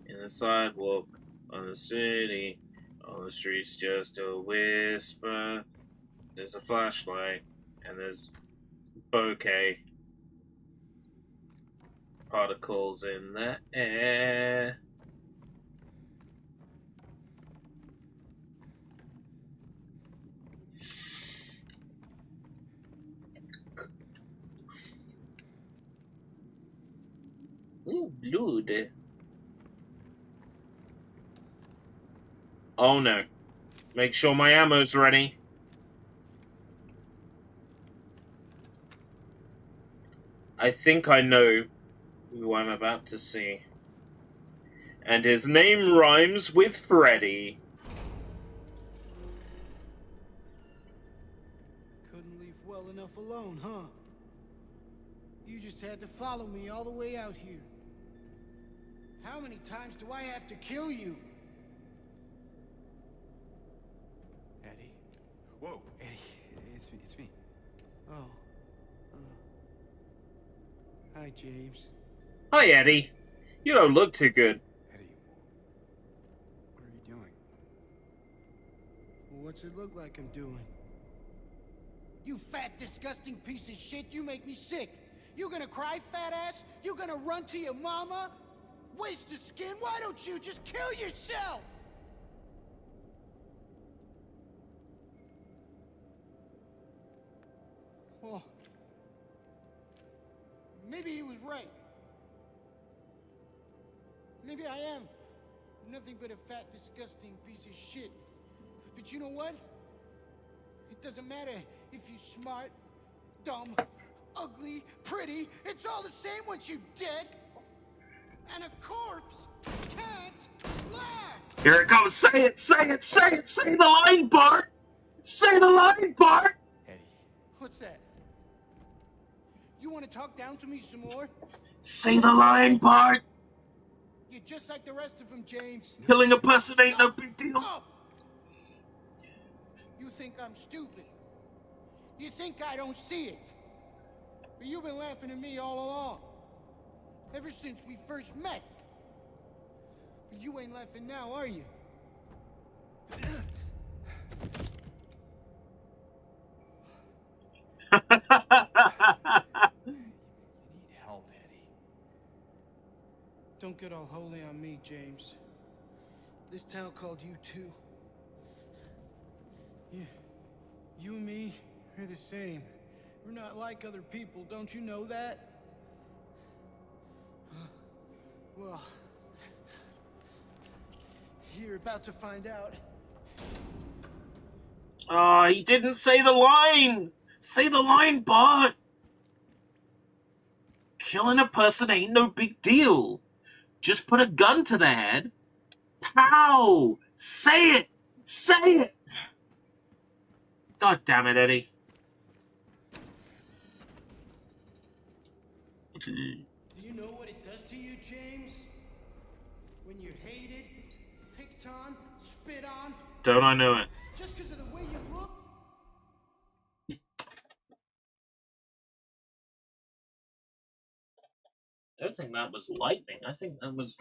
In the sidewalk, on the city, on the streets, just a whisper. There's a flashlight, and there's bouquet particles in the air. Ooh, blood. Oh no. Make sure my ammo's ready. I think I know who I'm about to see. And his name rhymes with Freddy. Couldn't leave well enough alone, huh? You just had to follow me all the way out here. How many times do I have to kill you? Eddie? Whoa, Eddie, it's me. Oh. Hi, James. Hi, Eddie. You don't look too good. Eddie, what are you doing? What's it look like I'm doing? You fat, disgusting piece of shit, you make me sick. You gonna cry, fat ass? You gonna run to your mama? Waste of skin, why don't you just kill yourself? Well, maybe he was right. Maybe I am nothing but a fat, disgusting piece of shit. But you know what? It doesn't matter if you're smart, dumb, ugly, pretty. It's all the same once you're dead. And a corpse can't laugh. Here it comes. Say it, say it, say it. Say the line, Bart. Say the line, Bart. Eddie. What's that? You want to talk down to me some more? Say the line, Bart. You're just like the rest of them, James. Killing a person ain't no big deal. Up. You think I'm stupid. You think I don't see it. But you've been laughing at me all along. Ever since we first met. But you ain't laughing now, are you? You need help, Eddie. Don't get all holy on me, James. This town called you too. You and me are the same. We're not like other people, don't you know that? Well, you're about to find out. Oh, he didn't say the line. Say the line, Bart. Killing a person ain't no big deal. Just put a gun to their head. Pow! Say it! Say it! God damn it, Eddie. Do you know what it does to you, James? When you're hated, picked on, spit on, Don't I know it? just because of the way you look? I don't think that was lightning. I think that was...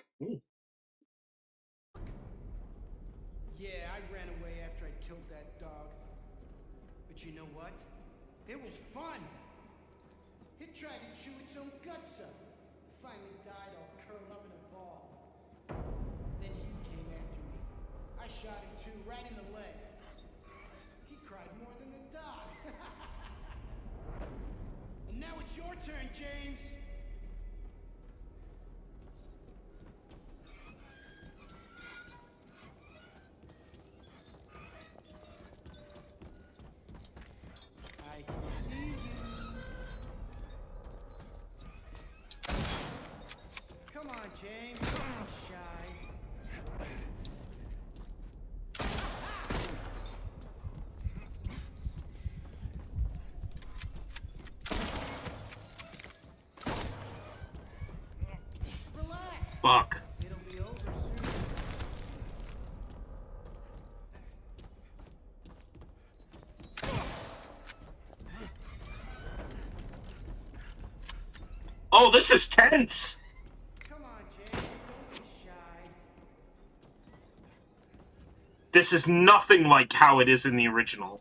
Yeah, I ran away after I killed that dog. But you know what? It was fun. It tried to chew its own guts up. Finally died all curled up in a ball. Then he came after me. I shot him too, right in the leg. He cried more than the dog. And now it's your turn, James. I can see you. Come on, James. Don't be shy. Relax. Fuck. It'll be over soon. Oh, this is tense! Come on, James. Don't be shy. This is nothing like how it is in the original.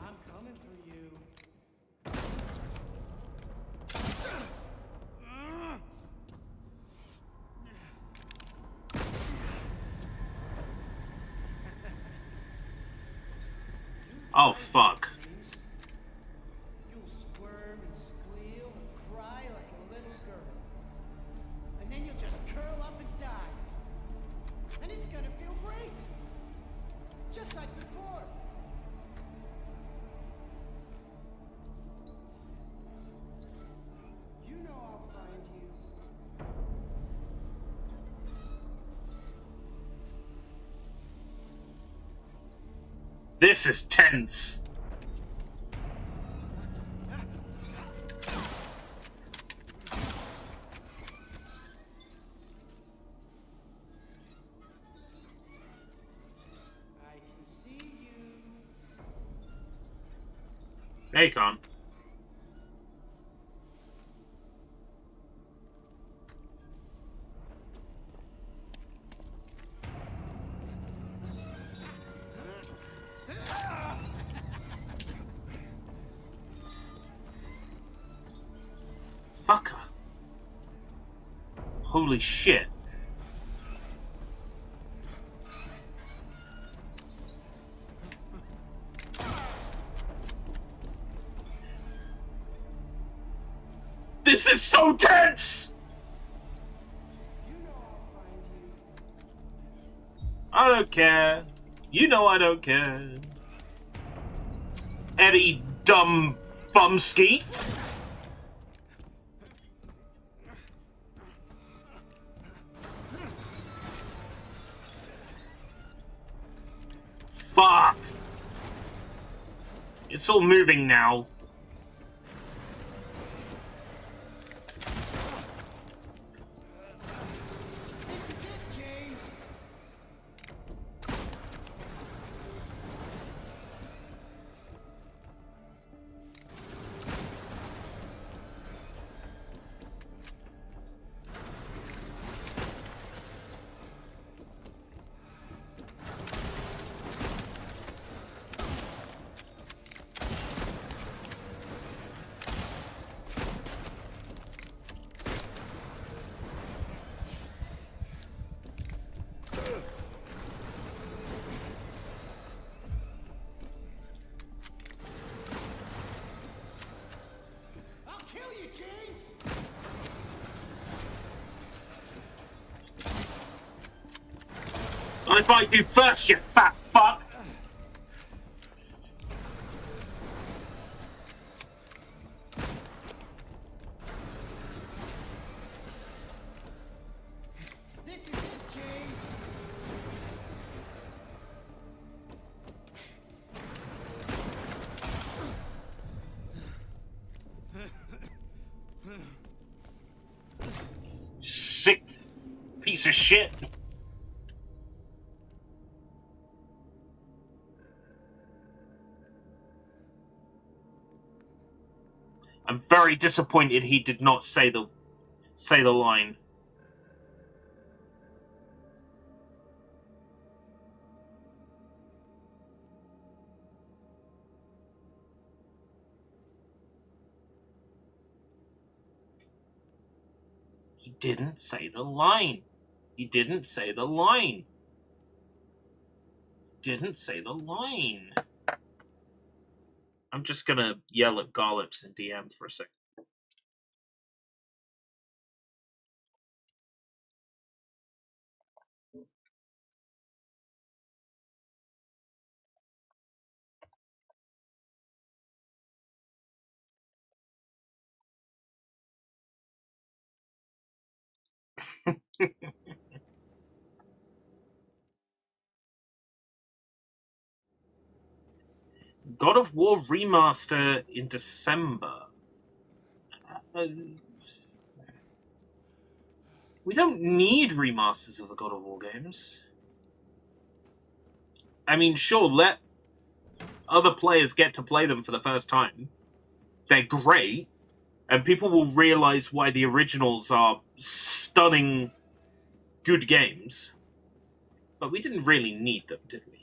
I'm coming for you. Oh, fuck. You'll squirm and squeal and cry like a little girl. And then you'll just curl up and die. And it's gonna feel great. Just like before. You know I'll find you. This is tense. Hey, Con. Fucker. Holy shit. This is so tense! I don't care. You know I don't care. Eddie, dumb bumski. Fuck. It's all moving now. I fight you first, you fat fuck! This is it, James. Sick piece of shit. I'm very disappointed he did not say the line. He didn't say the line. He didn't say the line. Didn't say the line. I'm just gonna yell at Gollips in DMs for a second. God of War Remaster in December. We don't need remasters of the God of War games. I mean, sure, let other players get to play them for the first time. They're great, and people will realize why the originals are stunning good games. But we didn't really need them, did we?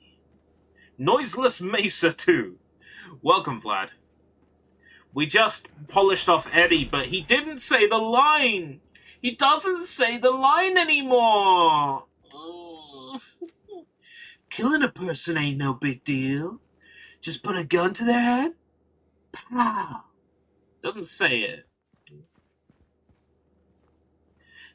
Noiseless Mesa 2. Welcome, Vlad. We just polished off Eddie, but he didn't say the line! He doesn't say the line anymore! Killing a person ain't no big deal. Just put a gun to their head? Pow! Doesn't say it.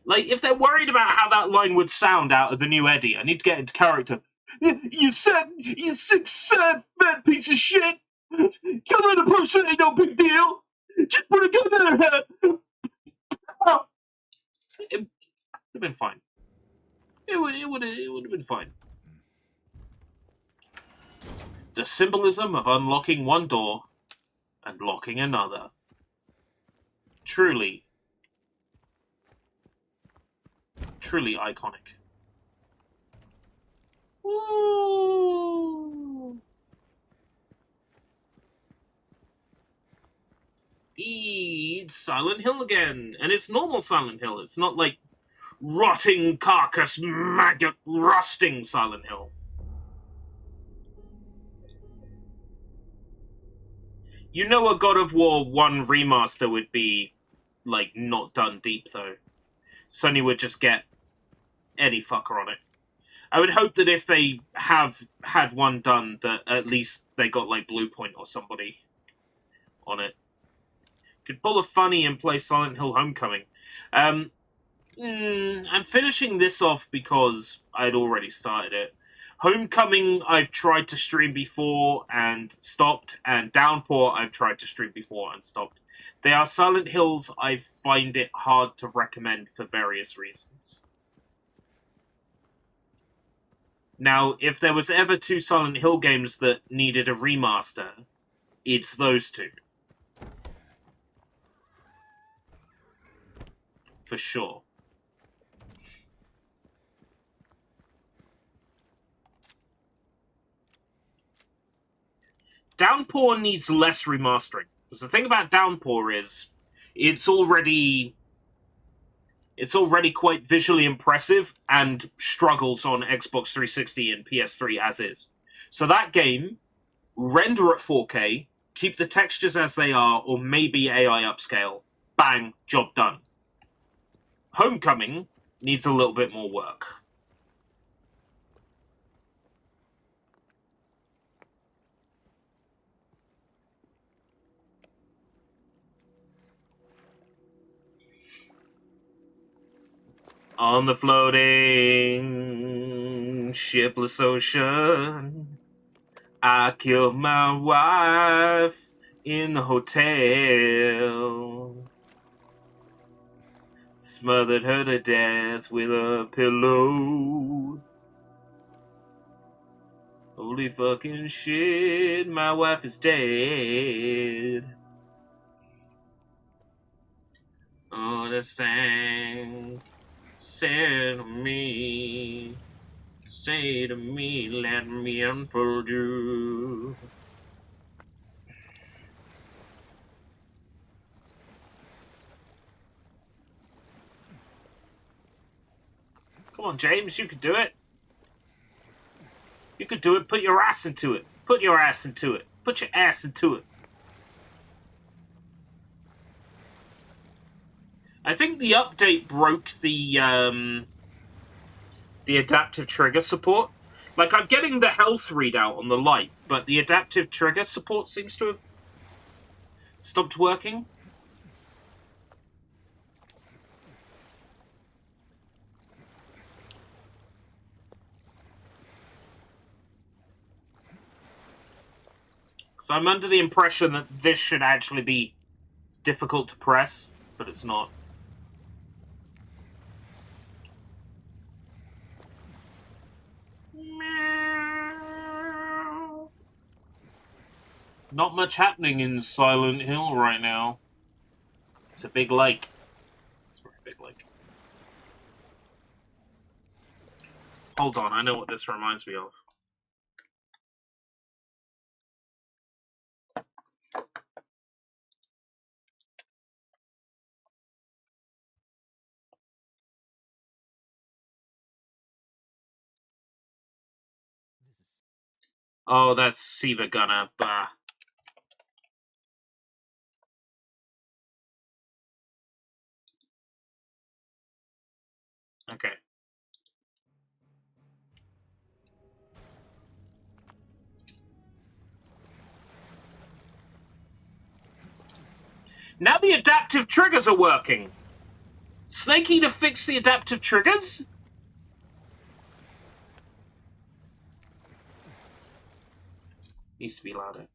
Like, if they're worried about how that line would sound out of the new Eddie, I need to get into character. You sick, sad, fat piece of shit! Killing a person ain't no big deal! Just put a gun to their head! Oh. It would have been fine. It would have been fine. The symbolism of unlocking one door and locking another. Truly iconic. Ooh. It's Silent Hill again, and it's normal Silent Hill. It's not like rotting carcass, maggot, rusting Silent Hill. You know a God of War 1 remaster would be, like, not done deep, though. Sony would just get any fucker on it. I would hope that if they have had one done, that at least they got, like, Bluepoint or somebody on it. Could pull a funny and play Silent Hill Homecoming. I'm finishing this off because I'd already started it. Homecoming I've tried to stream before and stopped, and Downpour I've tried to stream before and stopped. They are Silent Hills I find it hard to recommend for various reasons. Now, if there was ever 2 Silent Hill games that needed a remaster, it's those 2. For sure. Downpour needs less remastering. Because the thing about Downpour is, it's already quite visually impressive and struggles on Xbox 360 and PS3 as is. So that game, render at 4K, keep the textures as they are, or maybe AI upscale. Bang, job done. Homecoming needs a little bit more work. On the floating shipless ocean, I killed my wife in the hotel. Smothered her to death with a pillow. Holy fucking shit, my wife is dead. Oh, the sang. Say to me, let me unfold you. Come on, James, you could do it. You could do it. Put your ass into it. Put your ass into it. Put your ass into it. I think the update broke the adaptive trigger support. Like, I'm getting the health readout on the light, but the adaptive trigger support seems to have stopped working. So I'm under the impression that this should actually be difficult to press, but it's not. Not much happening in Silent Hill right now. It's a big lake. It's a very big lake. Hold on, I know what this reminds me of. Oh, that's Siva Gunner. Bah. Okay. Now the adaptive triggers are working. Snake Eater fixed the adaptive triggers? Needs to be louder.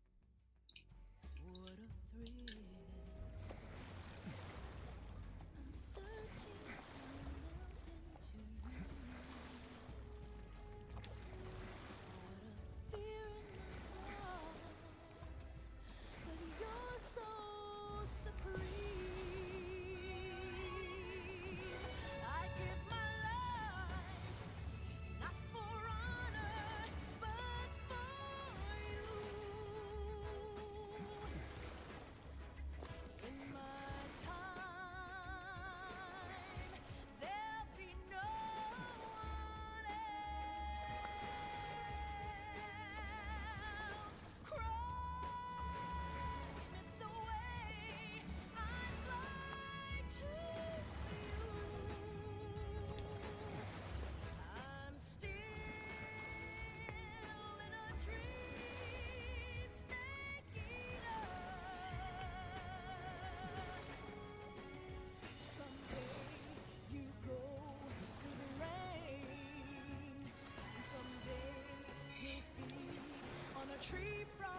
tree frog.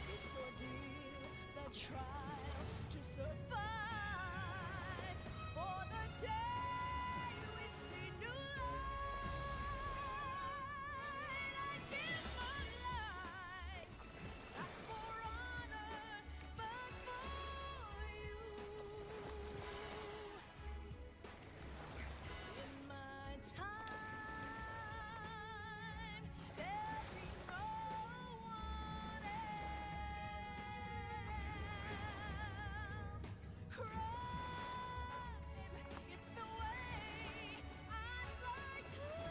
This ordeal, the trial to survive. For the day we see new light, I give my life, not for honor, but for you. In my time, there'll be no one else. Crime, it's the way I'd like to you.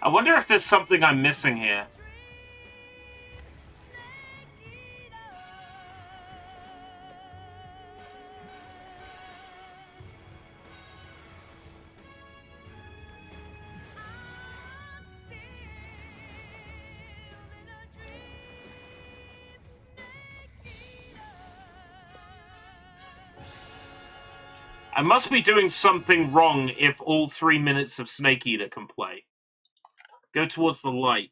I wonder if there's something I'm missing here. I must be doing something wrong if all 3 minutes of Snake Eater can play. Go towards the light.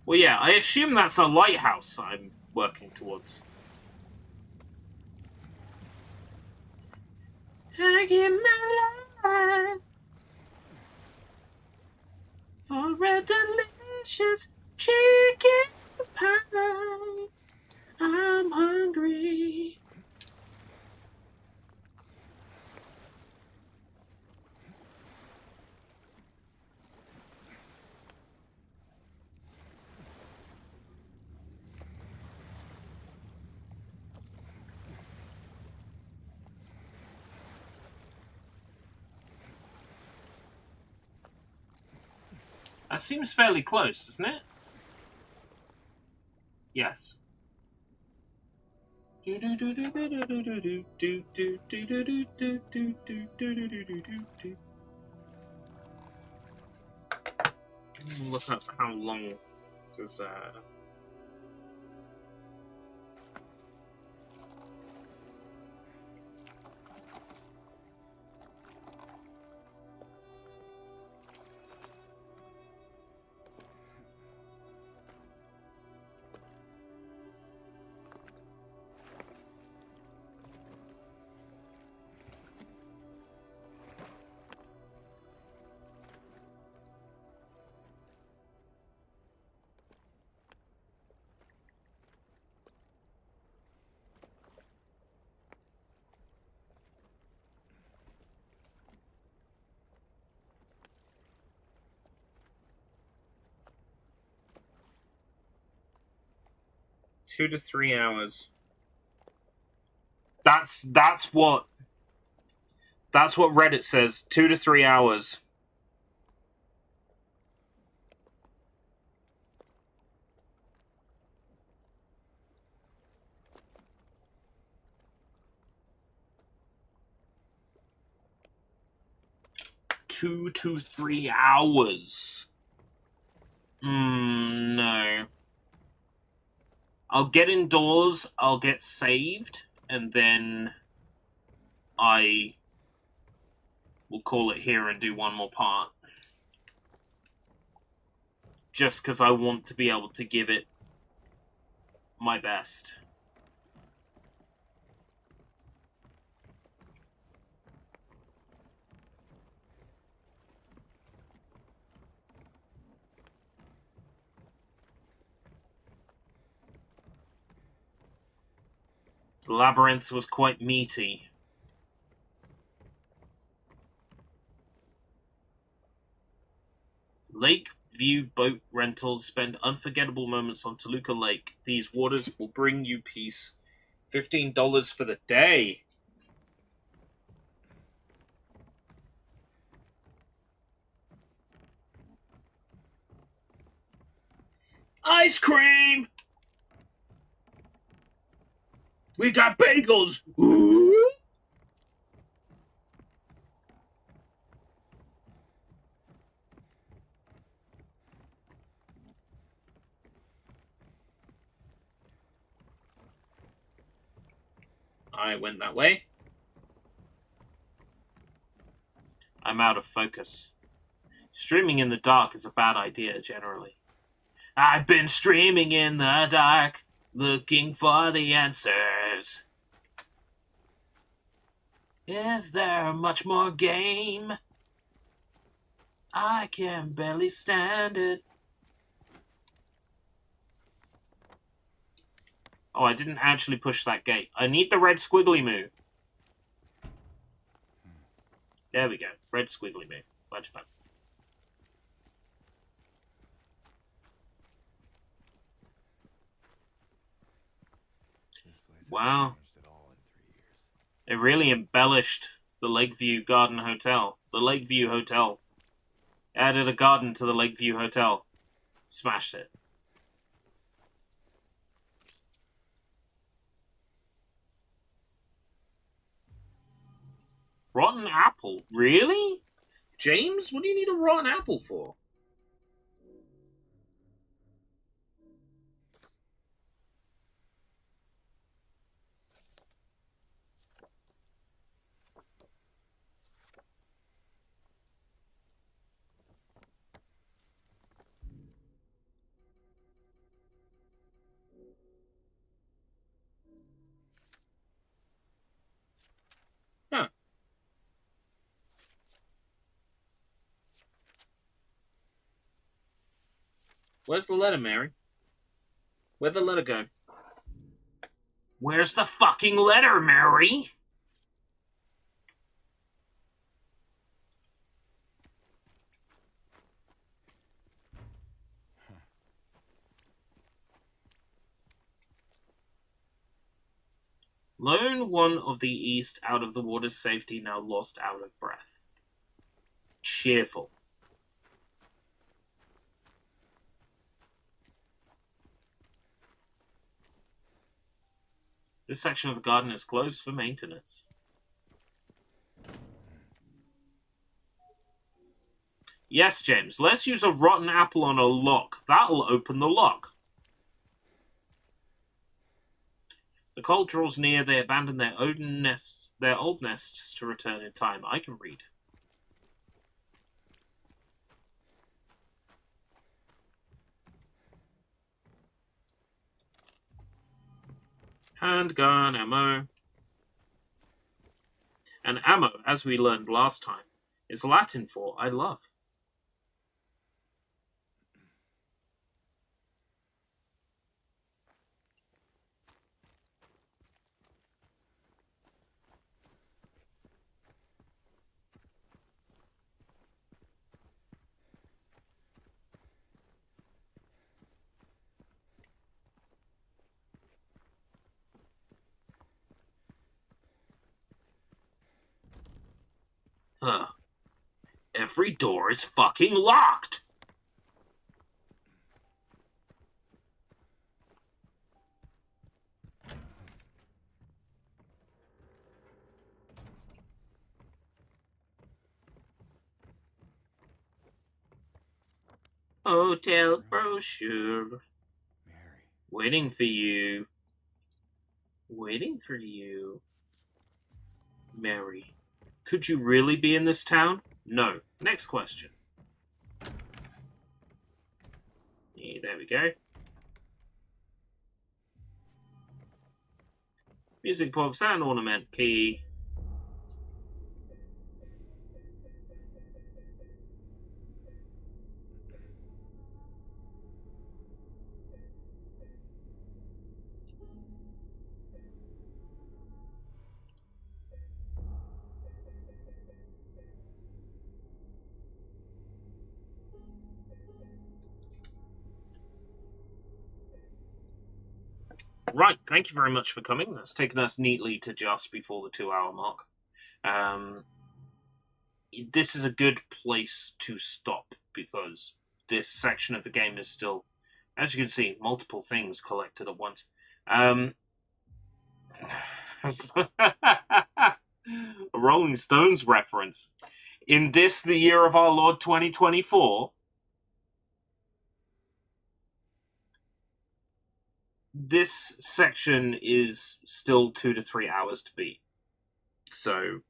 Well, yeah, I assume that's a lighthouse I'm working towards. I give my life for a delicious chicken pie. I'm hungry. That seems fairly close, doesn't it? Yes. Look up how long does 2 to 3 hours. That's what Reddit says. 2 to 3 hours. Two to 3 hours. No. I'll get indoors, I'll get saved, and then I will call it here and do one more part. Just because I want to be able to give it my best. The labyrinth was quite meaty. Lake View Boat Rentals. Spend unforgettable moments on Toluca Lake. These waters will bring you peace. $15 for the day. Ice cream! We got bagels! Ooh! I went that way. I'm out of focus. Streaming in the dark is a bad idea, generally. I've been streaming in the dark, looking for the answers. Is there much more game? I can barely stand it. Oh, I didn't actually push that gate. I need the red squiggly moo. There we go. Red squiggly moo. Much better. Wow. It really embellished the Lakeview Garden Hotel. The Lakeview Hotel. Added a garden to the Lakeview Hotel. Smashed it. Rotten apple? Really? James, what do you need a rotten apple for? Huh. Where's the letter, Mary? Where'd the letter go? Where's the fucking letter, Mary? Lone one of the east out of the water's safety, now lost out of breath. Cheerful. This section of the garden is closed for maintenance. Yes, James, let's use a rotten apple on a lock. That'll open the lock. The cold draws near, they abandon their old nests to return in time. I can read. Handgun ammo. And ammo, as we learned last time, is Latin for I love. Huh. Every door is fucking locked! Hotel brochure. Mary. Waiting for you. Waiting for you. Mary. Could you really be in this town? No. Next question. Yeah, there we go. Music box and ornament key. Right, thank you very much for coming. That's taken us neatly to just before the 2-hour mark. This is a good place to stop because this section of the game is still, as you can see, multiple things collected at once. A Rolling Stones reference. In this, the year of our Lord 2024... this section is still 2 to 3 hours to beat. So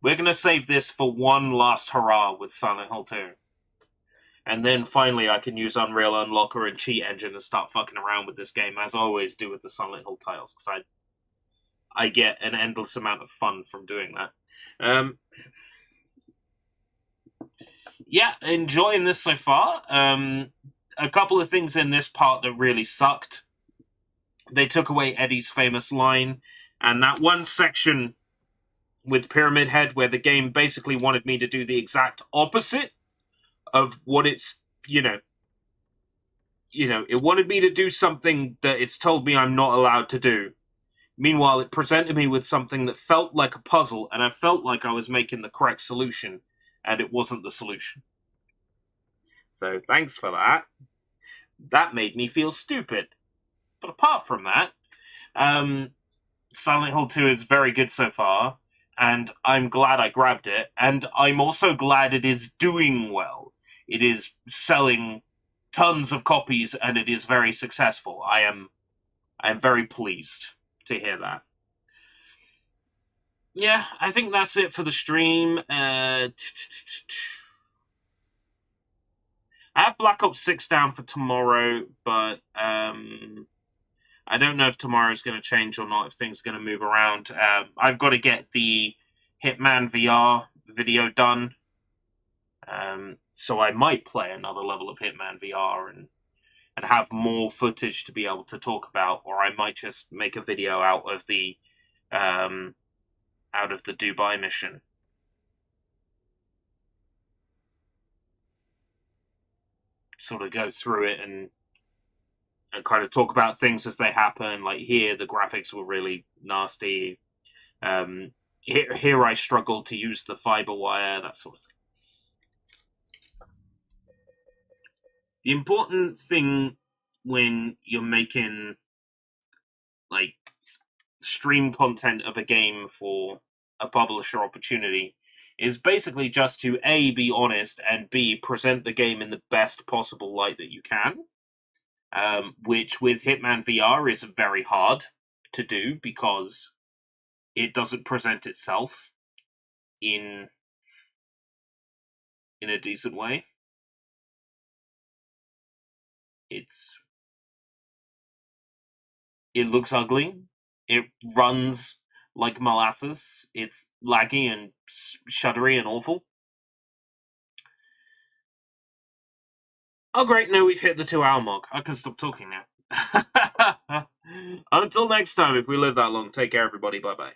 we're going to save this for one last hurrah with Silent Hill 2. And then finally I can use Unreal Unlocker and Cheat Engine and start fucking around with this game, as I always do with the Silent Hill titles, because I get an endless amount of fun from doing that. Yeah, enjoying this so far. A couple of things in this part that really sucked. They took away Eddie's famous line, and that one section with Pyramid Head where the game basically wanted me to do the exact opposite of what it's, it wanted me to do something that it's told me I'm not allowed to do. Meanwhile, it presented me with something that felt like a puzzle, and I felt like I was making the correct solution, and it wasn't the solution. So, thanks for that. That made me feel stupid. But apart from that, Silent Hill 2 is very good so far, and I'm glad I grabbed it, and I'm also glad it is doing well. It is selling tons of copies, and it is very successful. I am very pleased to hear that. Yeah, I think that's it for the stream. I have Black Ops 6 down for tomorrow, but I don't know if tomorrow's going to change or not, if things are going to move around. I've got to get the Hitman VR video done. So I might play another level of Hitman VR and have more footage to be able to talk about, or I might just make a video out of the Dubai mission. Sort of go through it and kind of talk about things as they happen. Like here, the graphics were really nasty. Here I struggled to use the fiber wire, that sort of thing. The important thing when you're making like stream content of a game for a publisher opportunity is basically just to A, be honest, and B, present the game in the best possible light that you can. Which with Hitman VR is very hard to do because it doesn't present itself in a decent way. It looks ugly. It runs like molasses. It's laggy and shuddery and awful. Oh great, no, we've hit the 2-hour mark. I can stop talking now. Until next time, if we live that long, take care everybody, bye-bye.